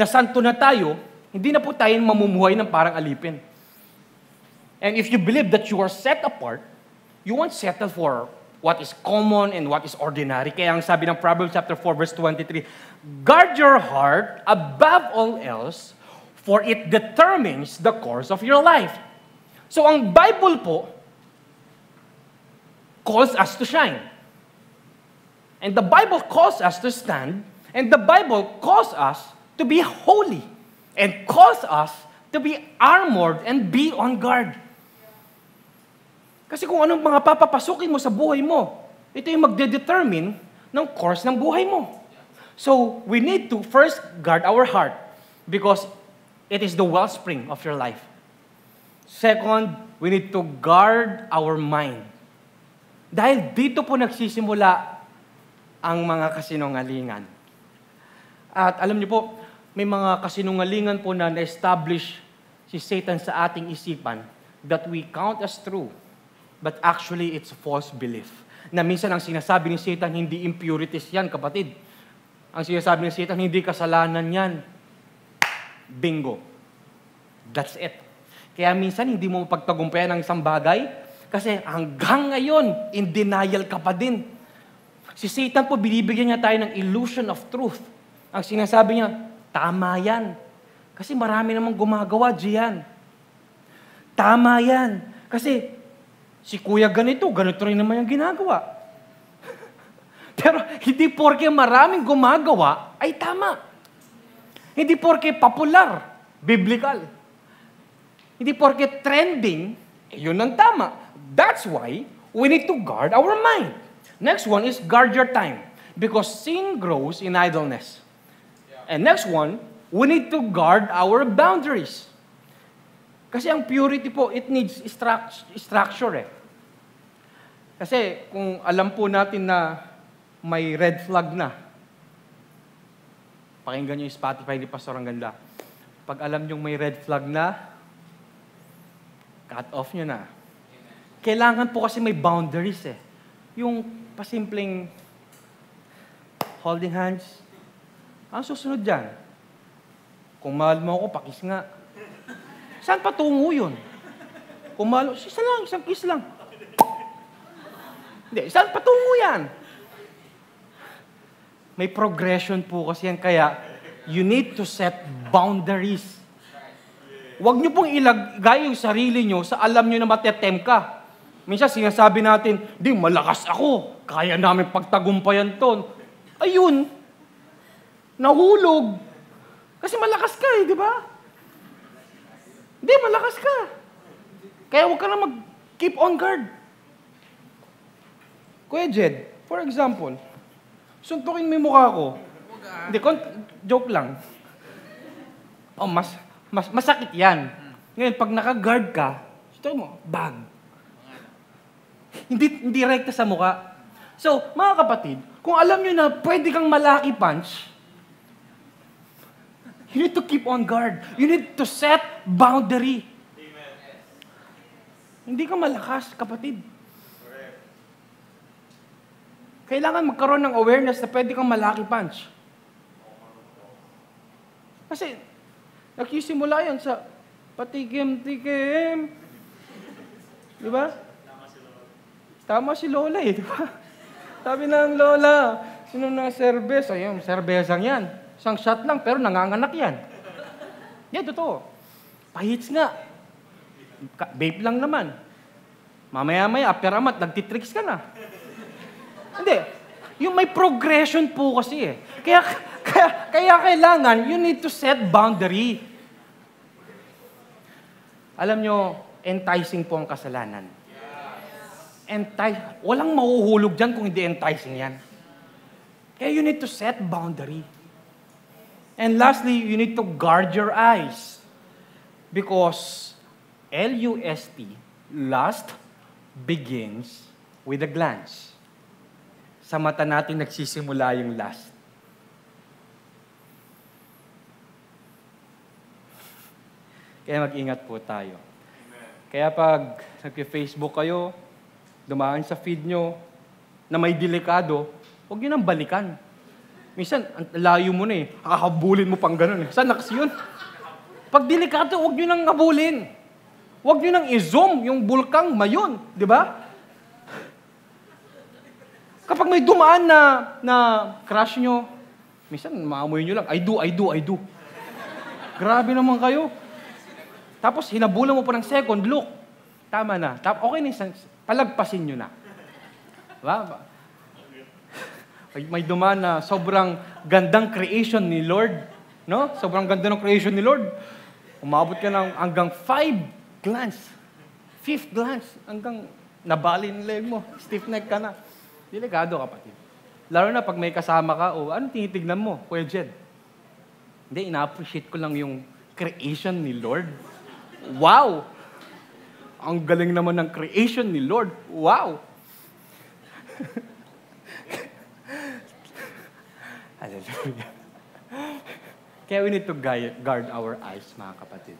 santo na tayo, hindi na po tayo mamumuhay ng parang alipin. And if you believe that you are set apart, you won't settle for what is common and what is ordinary. Kaya ang sabi ng Proverbs chapter 4 verse 23, guard your heart above all else, for it determines the course of your life. So ang Bible po calls us to shine. And the Bible calls us to stand, and the Bible calls us to be holy, and calls us to be armored and be on guard. Kasi kung anong mga papapasukin mo sa buhay mo, ito yung magdedetermine ng course ng buhay mo. So, we need to first guard our heart because it is the wellspring of your life. Second, we need to guard our mind. Dahil dito po nagsisimula ang mga kasinungalingan. At alam niyo po, may mga kasinungalingan po na na-establish si Satan sa ating isipan that we count as true, but actually it's a false belief. Na minsan ang sinasabi ni Satan, hindi impurities yan, kapatid. Ang sinasabi ni Satan, hindi kasalanan yan. Bingo. That's it. Kaya minsan hindi mo pagtagumpayan ng isang bagay kasi hanggang ngayon, in denial ka pa din. Si Satan po, binibigyan niya tayo ng illusion of truth. Ang sinasabi niya, tama yan. Kasi marami namang gumagawa diyan. Tama yan. Kasi si kuya ganito rin naman yung ginagawa. Pero hindi porke maraming gumagawa, ay tama. Hindi porke popular, biblical. Hindi porke trending, yun ang tama. That's why we need to guard our mind. Next one is guard your time. Because sin grows in idleness. And next one, we need to guard our boundaries. Kasi ang purity po, it needs structure eh. Kasi kung alam po natin na may red flag na, pakinggan nyo yung Spotify ni Pastor, ang ganda. Pag alam nyo may red flag na, cut off nyo na. Kailangan po kasi may boundaries eh. Yung pasimpleng holding hands, ang susunod dyan, kung mahal mo ako, pakis nga. Saan patungo yun? Kung mahal mo, isa lang, isang kiss lang. Hindi, saan patungo yan? May progression po kasi yan, kaya you need to set boundaries. Huwag niyo pong ilagay yung sarili niyo sa alam niyo na matetem ka. Minsan sinasabi natin, di, malakas ako. Kaya namin pagtagumpayan to. Ayun, nahulog. Kasi malakas ka eh, di ba? Hindi, malakas ka. Kaya huwag ka na mag-keep on guard. Kuya Jed, for example, suntukin mo yung mukha ko. Hindi, joke lang. Oh, masakit yan. Ngayon, pag naka-guard ka, suntukin mo, bag. Hindi rekta sa mukha. So, mga kapatid, kung alam nyo na pwede kang malaki punch, you need to keep on guard. You need to set boundary. Amen. Hindi ka malakas, kapatid. Correct. Kailangan magkaroon ng awareness na pwede kang malaki punch. Kasi, nagsisimula yan sa patikim-tikim. Di ba? Tama si Lola eh, di ba? Sabi ng Lola, sino na serbes? Ayun, serbesang yan. Isang shot lang, pero nanganganak yan. Yan, totoo. Pahits nga. Vape lang naman. Mamaya-maya, after amat, nagtitricks ka na. Hindi. Yung may progression po kasi eh. Kaya kailangan, you need to set boundary. Alam nyo, enticing po ang kasalanan. Walang mahuhulog dyan kung hindi enticing yan. Kaya you need to set boundary. And lastly, you need to guard your eyes. Because L-U-S-T, lust, begins with a glance. Sa mata natin nagsisimula yung lust. Kaya mag-ingat po tayo. Kaya pag nag-Facebook kayo, dumaan sa feed nyo na may delikado, huwag nyo nang balikan. Minsan, layo mo na eh. Kakahabulin mo pang ganun eh. Saan na kasi yun? Pag delikado, huwag nyo nang habulin. Huwag nyo nang i-zoom yung bulkang mayon. Di ba? Kapag may dumaan na crush nyo, minsan, maamoy nyo lang, I do. Grabe naman kayo. Tapos, hinabulan mo pa ng second look. Tama na. Okay na, palagpasin nyo na. Diba? May dumaan na sobrang gandang creation ni Lord. No? Sobrang ganda ng creation ni Lord. Umabot ka ng hanggang 5 glance. 5th glance. Hanggang nabali ng leg mo. Stiff neck ka na. Delikado, kapatid. Lalo na pag may kasama ka, anong tinitignan mo, Kuya Jed? Hindi, ina-appreciate ko lang yung creation ni Lord. Wow! Ang galing naman ng creation ni Lord. Wow! Hallelujah. Kaya we need to guard our eyes, mga kapatid.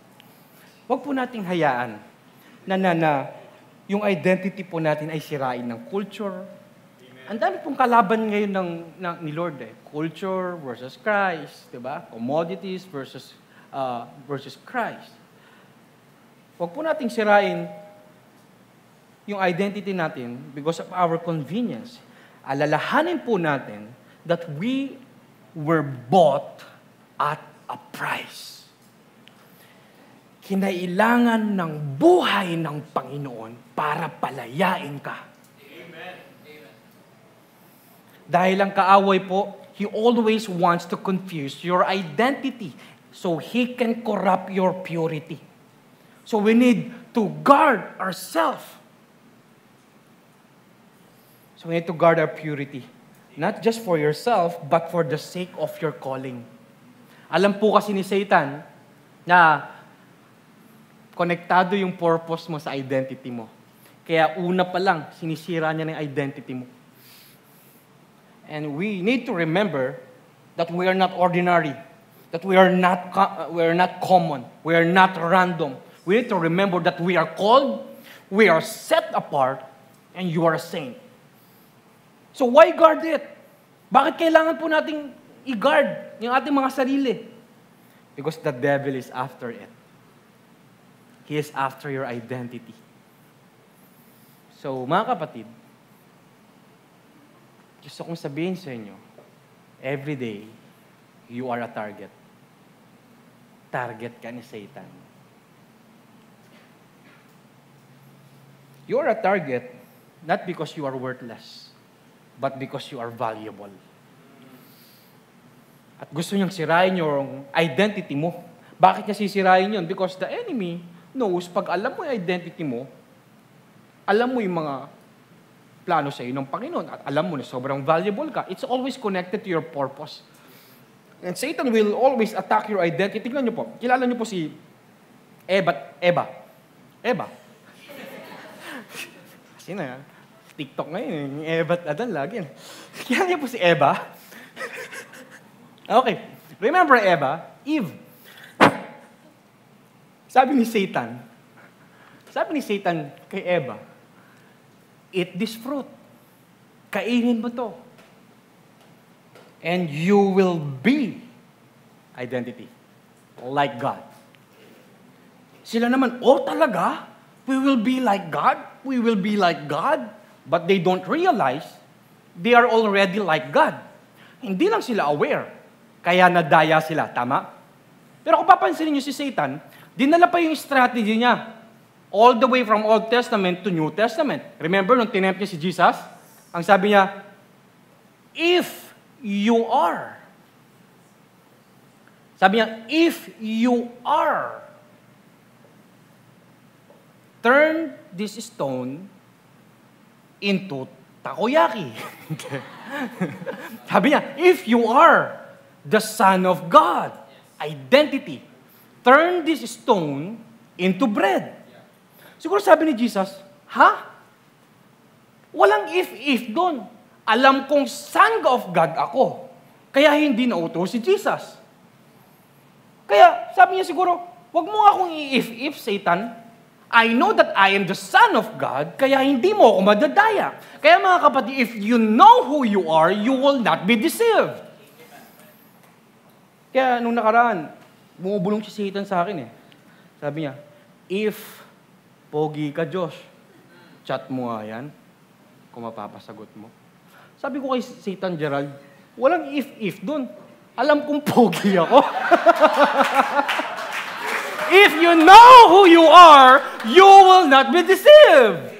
Huwag po nating hayaan na yung identity po natin ay sirain ng culture. Ang dami pong kalaban ngayon ni Lord Culture versus Christ, di ba? Commodities versus Christ. Huwag po nating sirain yung identity natin because of our convenience. Alalahanin po natin that we were bought at a price. Kinailangan ng buhay ng Panginoon para palayain ka. Amen. Amen. Dahil ang kaaway po, he always wants to confuse your identity so he can corrupt your purity. So we need to guard ourselves. So we need to guard our purity. Not just for yourself, but for the sake of your calling. Alam po kasi ni Satan na konektado yung purpose mo sa identity mo. Kaya una pa lang, sinisira niya ng identity mo. And we need to remember that we are not ordinary, that we are not common, we are not random. We need to remember that we are called, we are set apart, and you are a saint. So why guard it? Bakit kailangan po nating i-guard yung ating mga sarili? Because the devil is after it. He is after your identity. So, mga kapatid, gusto kong sabihin sa inyo, every day, you are a target. Target ka ni Satan. You are a target not because you are worthless, but because you are valuable. At gusto niyang sirain yung identity mo. Bakit niya sisirain yun? Because the enemy knows, pag alam mo yung identity mo, alam mo yung mga plano sa iyo ng Panginoon, at alam mo na sobrang valuable ka, it's always connected to your purpose. And Satan will always attack your identity. Tingnan niyo po, kilala niyo po si Eva. Kasi na, TikTok ngayon, yung Eva at Adan lagi. Kilala niyo po si Eva? Okay. Remember Eve. Sabi ni Satan kay Eva, eat this fruit. Kainin mo to. And you will be identity. Like God. Sila naman, talaga? We will be like God? We will be like God? But they don't realize they are already like God. Hindi lang sila aware. Kaya nadaya sila. Tama? Pero kung papansinin niyo si Satan, dinala pa yung strategy niya. All the way from Old Testament to New Testament. Remember, nung tinempt niya si Jesus, ang sabi niya, if you are. Sabi niya, if you are, turn this stone into takoyaki. Sabi niya, if you are the Son of God, identity, turn this stone into bread. Siguro sabi ni Jesus, walang if doon. Alam kong Son of God ako. Kaya hindi nauto si Jesus. Kaya sabi niya siguro, wag mo akong i-if, Satan. I know that I am the Son of God, kaya hindi mo ako madadaya. Kaya mga kapatid, if you know who you are, you will not be deceived. Kaya nung nakaraan, bumubulong si Satan sa akin Sabi niya, if pogi ka, Josh, chat mo nga yan kung mapapasagot mo. Sabi ko kay Satan Gerald, walang if dun. Alam kong pogi ako. If you know who you are, you will not be deceived.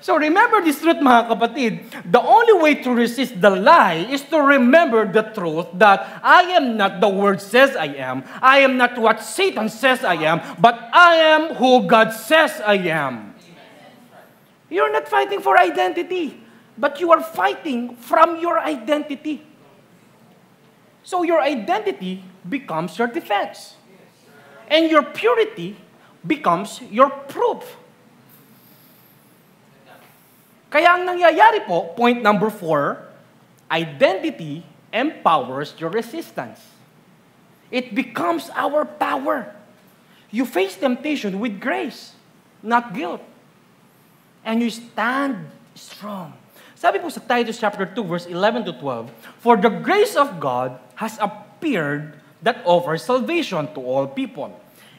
So remember this truth, mga kapatid. The only way to resist the lie is to remember the truth that I am not the word says I am. I am not what Satan says I am, but I am who God says I am. You're not fighting for identity. but you are fighting from your identity. So your identity becomes your defense. And your purity becomes your proof. Kaya ang nangyayari po, point number 4, identity empowers your resistance. It becomes our power. You face temptation with grace, not guilt. And you stand strong. Sabi po sa Titus chapter 2, verse 11 to 12, "For the grace of God has appeared that offers salvation to all people.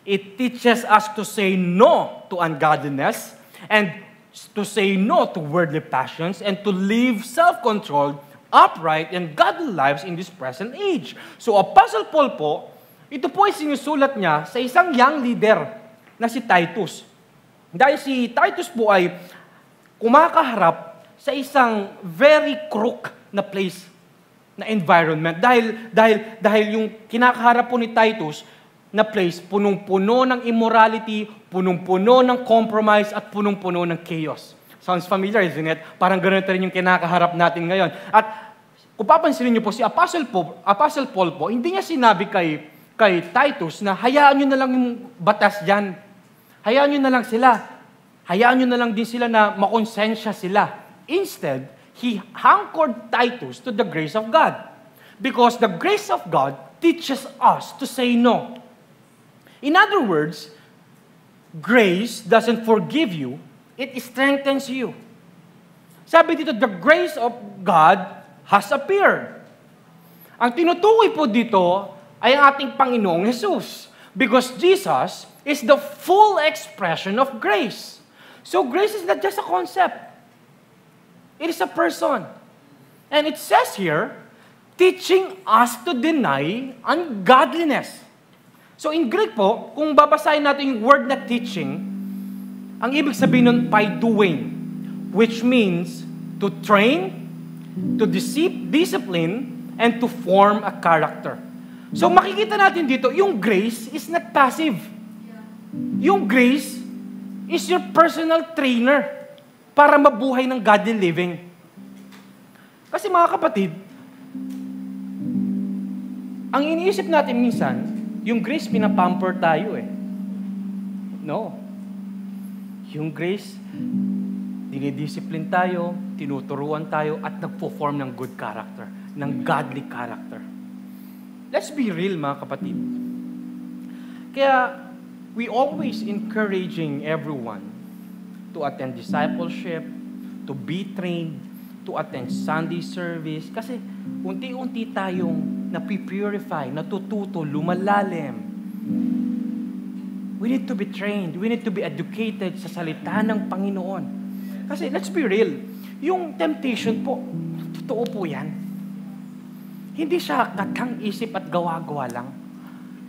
It teaches us to say no to ungodliness and to say no to worldly passions and to live self-controlled, upright, and godly lives in this present age." So Apostle Paul po, ito po ay sinusulat niya sa isang young leader na si Titus. Dahil si Titus po ay kumakaharap sa isang very crook na place, na environment. Dahil yung kinakaharap po ni Titus na place, punong-puno ng immorality, punong-puno ng compromise, at punong-puno ng chaos. Sounds familiar, isn't it? Parang ganito rin yung kinakaharap natin ngayon. At kung papansinin niyo po, si Apostle Paul po, hindi niya sinabi kay Titus na hayaan niyo na lang yung batas dyan. Hayaan niyo na lang sila. Hayaan niyo na lang din sila na makonsensya sila. Instead, he anchored Titus to the grace of God. Because the grace of God teaches us to say no. In other words, grace doesn't forgive you, it strengthens you. Sabi dito, the grace of God has appeared. Ang tinutukoy po dito ay ang ating Panginoong Jesus. Because Jesus is the full expression of grace. So grace is not just a concept. It is a person. And it says here, teaching us to deny ungodliness. So in Greek po, kung babasahin natin yung word na teaching, ang ibig sabihin nun, by doing, which means to train, to discipline, and to form a character. So makikita natin dito, yung grace is not passive. Yung grace is your personal trainer para mabuhay ng godly living. Kasi mga kapatid, ang iniisip natin minsan, yung grace, pinapamper tayo eh. No. Yung grace, dinidiscipline tayo, tinuturuan tayo, at nagpo-form ng good character, ng godly character. Let's be real, mga kapatid. Kaya, we always encouraging everyone to attend discipleship, to be trained, to attend Sunday service, kasi unti-unti tayong napipurify, natututo, lumalalim. We need to be trained. We need to be educated sa salita ng Panginoon. Kasi let's be real, yung temptation po, totoo po yan. Hindi siya katang isip at gawa-gawa lang.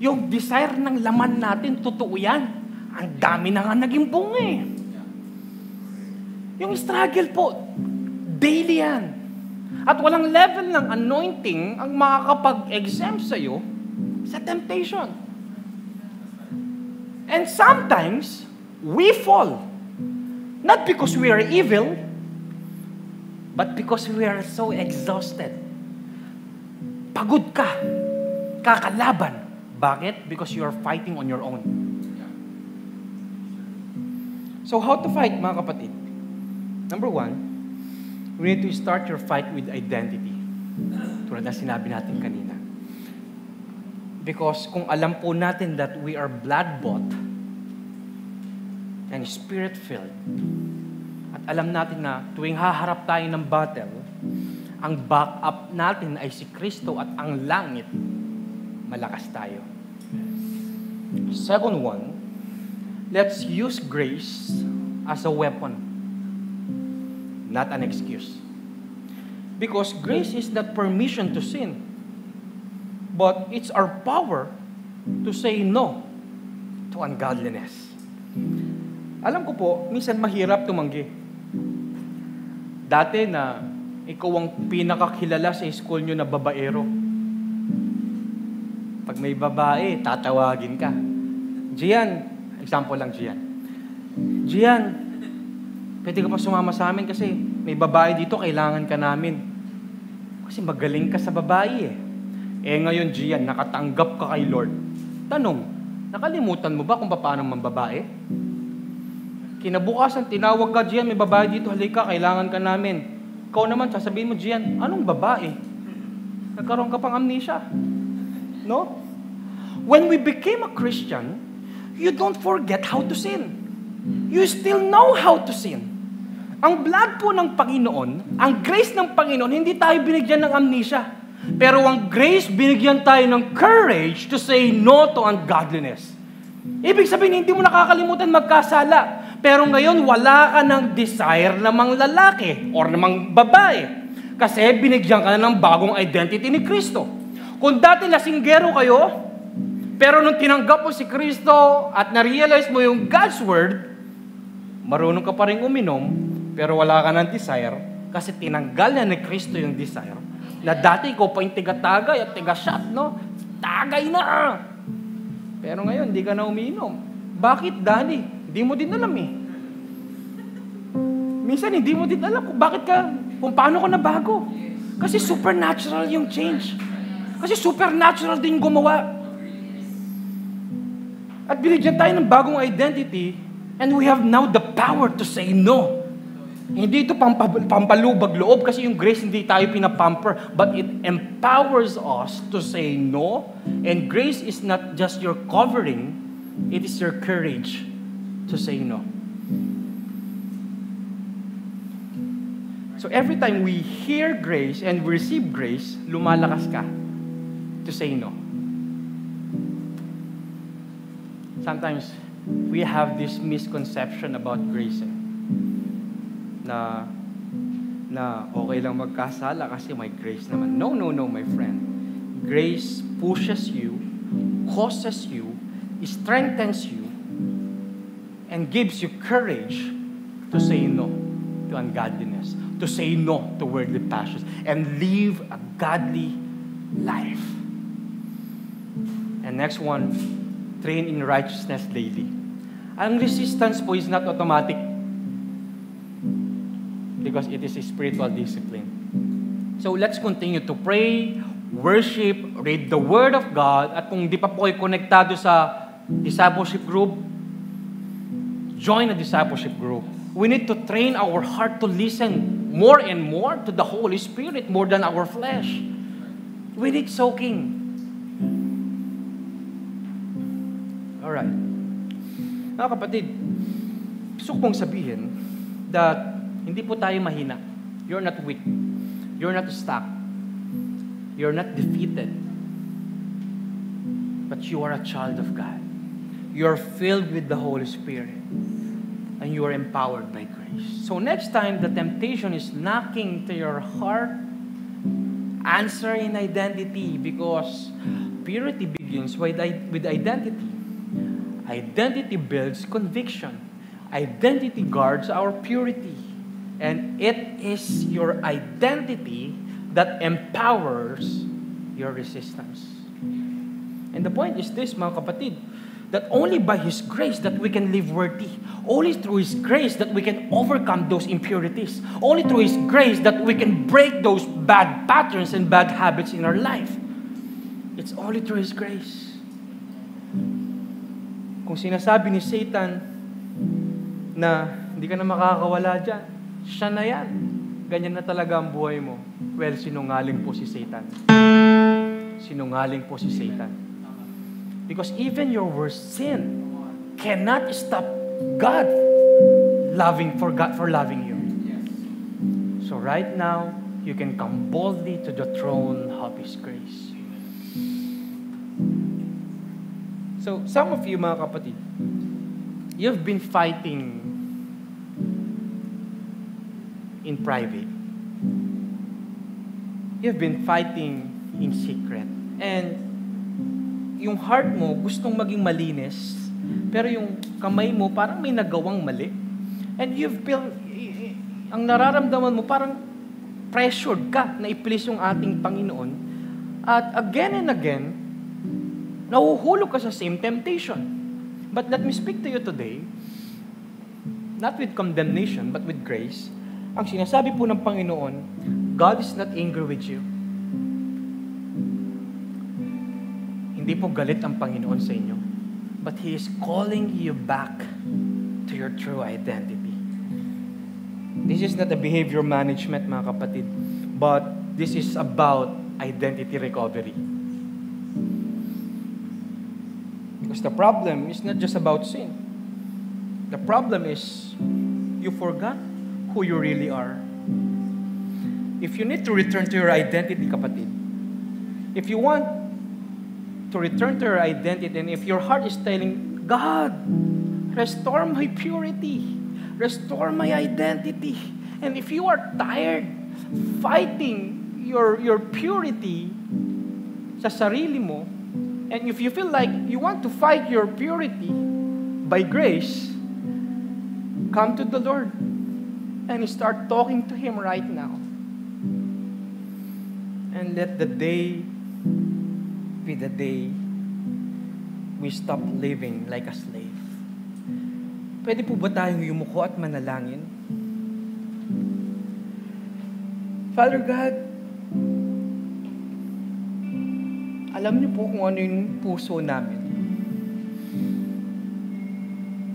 Yung desire ng laman natin, totoo yan. Ang dami na nga naging bunga eh. Yung struggle po, daily yan. At walang level ng anointing ang makakapag-exempt sa'yo sa temptation. And sometimes, we fall. Not because we are evil, but because we are so exhausted. Pagod ka. Kakalaban. Bakit? Because you are fighting on your own. So how to fight, mga kapatid? Number 1, we need to start your fight with identity. Tulad na sinabi natin kanina. Because kung alam po natin that we are blood-bought and spirit-filled, at alam natin na tuwing haharap tayo ng battle, ang backup natin ay si Kristo at ang langit, malakas tayo. Second one, let's use grace as a weapon, not an excuse. Because grace is not permission to sin, but it's our power to say no to ungodliness. Alam ko po, minsan mahirap tumanggi. Dati na ikaw ang pinakakilala sa school nyo na babaero. Pag may babae, tatawagin ka. Gian, example lang Gian. Gian, Pwede ka pa sumama sa amin kasi may babae dito, kailangan ka namin. Kasi magaling ka sa babae eh. Ngayon, Gian, nakatanggap ka kay Lord. Tanong, nakalimutan mo ba kung paano mambabae? Kinabukasan, tinawag ka, Gian, may babae dito, halika, kailangan ka namin. Ikaw naman, sasabihin mo, Gian, anong babae? Nagkaroon ka pang amnesia. No? When we became a Christian, you don't forget how to sin. You still know how to sin. Ang blood po ng Panginoon, ang grace ng Panginoon, hindi tayo binigyan ng amnesia. Pero ang grace, binigyan tayo ng courage to say no to ungodliness. Ibig sabihin, hindi mo nakakalimutan magkasala. Pero ngayon, wala ka ng desire na mang lalaki or namang babae. Kasi binigyan ka na ng bagong identity ni Kristo. Kung dati lasinggero kayo, pero nung tinanggap mo si Kristo at na-realize mo yung God's Word, marunong ka pa rin uminom, pero wala ka ng desire kasi tinanggal na ni Kristo yung desire. Na dati ko pa yung tiga-tagay at tiga-shot, no? Tagay na! Pero ngayon, hindi ka na umiinom. Bakit, Danny? Hindi mo din alam eh. Minsan, hindi mo din alam kung paano ka nabago. Kasi supernatural yung change. Kasi supernatural din gumawa. At binigyan tayo ng bagong identity, and we have now the power to say no. Hindi ito pampalubag loob kasi yung grace hindi tayo pinapamper, but it empowers us to say no. And grace is not just your covering, it is your courage to say no. So every time we hear grace and we receive grace, lumalakas ka to say no. Sometimes we have this misconception about grace. Na okay lang magkasala kasi may grace naman. No, my friend. Grace pushes you, causes you, strengthens you, and gives you courage to say no to ungodliness, to say no to worldly passions, and live a godly life. And next one, train in righteousness daily. Ang resistance po is not automatic because it is a spiritual discipline. So let's continue to pray, worship, read the Word of God, at kung di pa po kayo konektado sa discipleship group, join a discipleship group. We need to train our heart to listen more and more to the Holy Spirit more than our flesh. We need soaking. Alright. Mga kapatid, gusto ko pong sabihin that hindi po tayo mahina. You're not weak. You're not stuck. You're not defeated. But you are a child of God. You're filled with the Holy Spirit. And you are empowered by grace. So next time the temptation is knocking to your heart, answer in identity because purity begins with identity. Identity builds conviction. Identity guards our purity. And it is your identity that empowers your resistance. And the point is this, mga kapatid, that only by His grace that we can live worthy. Only through His grace that we can overcome those impurities. Only through His grace that we can break those bad patterns and bad habits in our life. It's only through His grace. Kung sinasabi ni Satan na hindi ka na makakawala dyan, siya na yan. Ganyan na talaga ang buhay mo. Well, sinungaling po si Satan. Sinungaling po si Satan. Because even your worst sin cannot stop God for loving you. So right now, you can come boldly to the throne of His grace. So, some of you, mga kapatid, you've been fighting in private. You've been fighting in secret. And yung heart mo gustong maging malinis, pero yung kamay mo parang may nagawang mali. And you've feel, ang nararamdaman mo parang pressured ka na i-please yung ating Panginoon. At again and again, nahuhulog ka sa same temptation. But let me speak to you today. not with condemnation, but with grace, ang sinasabi po ng Panginoon, God is not angry with you. Hindi po galit ang Panginoon sa inyo, but He is calling you back to your true identity. This is not a behavior management, mga kapatid, but this is about identity recovery. Because the problem is not just about sin. The problem is you forgot who you really are. If you need to return to your identity, kapatid, if you want to return to your identity, and if your heart is telling, God, restore my purity, restore my identity, and if you are tired fighting your purity sa sarili mo, and if you feel like you want to fight your purity by grace, come to the Lord and start talking to Him right now. And let the day be the day we stop living like a slave. Pwede po ba tayong yumuko at manalangin? Father God, alam niyo po kung ano yung puso namin.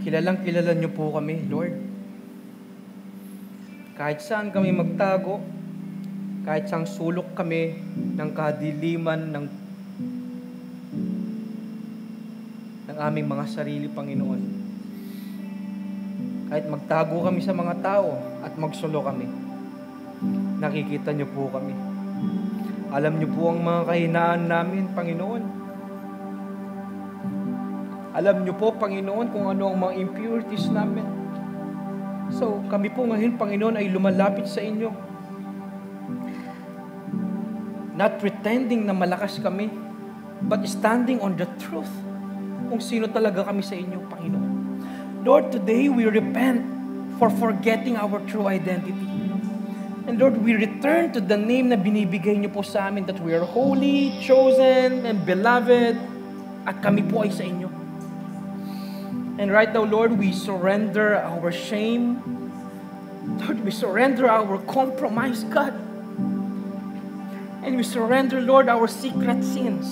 Kilalang kilala niyo po kami, Lord. Kahit saan kami magtago, kahit saan sulok kami ng kadiliman ng aming mga sarili, Panginoon. Kahit magtago kami sa mga tao at magsulo kami, nakikita niyo po kami. Alam niyo po ang mga kahinaan namin, Panginoon. Alam niyo po, Panginoon, kung ano ang mga impurities namin. So, kami po ngayon, Panginoon, ay lumalapit sa inyo. Not pretending na malakas kami, but standing on the truth kung sino talaga kami sa inyo, Panginoon. Lord, today we repent for forgetting our true identity. And Lord, we return to the name na binibigay niyo po sa amin, that we are holy, chosen, and beloved, at kami po ay sa inyo. And right now, Lord, we surrender our shame. Lord, we surrender our compromise, God. And we surrender, Lord, our secret sins.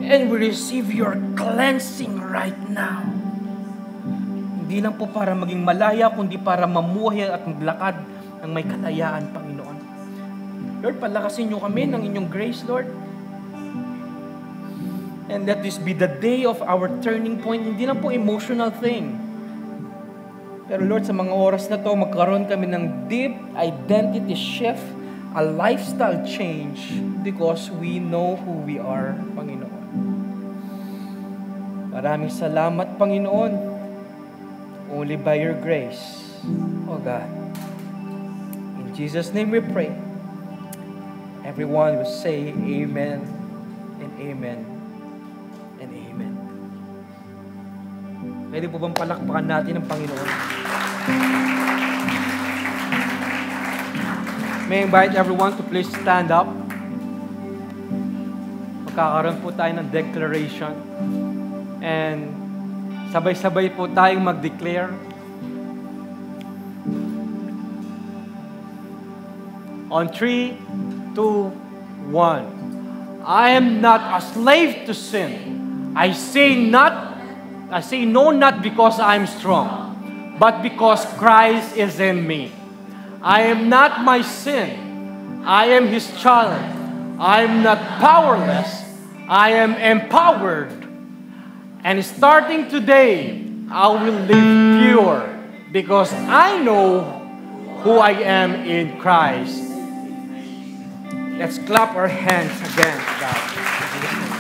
And we receive your cleansing right now. Hindi lang po para maging malaya, kundi para mamuhay at maglakad ng may katayaan, Panginoon. Lord, palakasin niyo kami ng inyong grace, Lord. And let this be the day of our turning point. Hindi lang po emotional thing. Pero Lord, sa mga oras na to, magkaroon kami ng deep identity shift, a lifestyle change, because we know who we are, Panginoon. Maraming salamat, Panginoon. Only by your grace, oh God. In Jesus' name we pray. Everyone will say amen and amen. Pwede po bang palakpakan natin ang Panginoon? May I invite everyone to please stand up. Magkakaroon po tayo ng declaration. And sabay-sabay po tayong mag-declare. On 3, 2, 1. I am not a slave to sin. I say no, not because I'm strong, but because Christ is in me. I am not my sin. I am His child. I am not powerless. I am empowered. And starting today, I will live pure because I know who I am in Christ. Let's clap our hands again, God.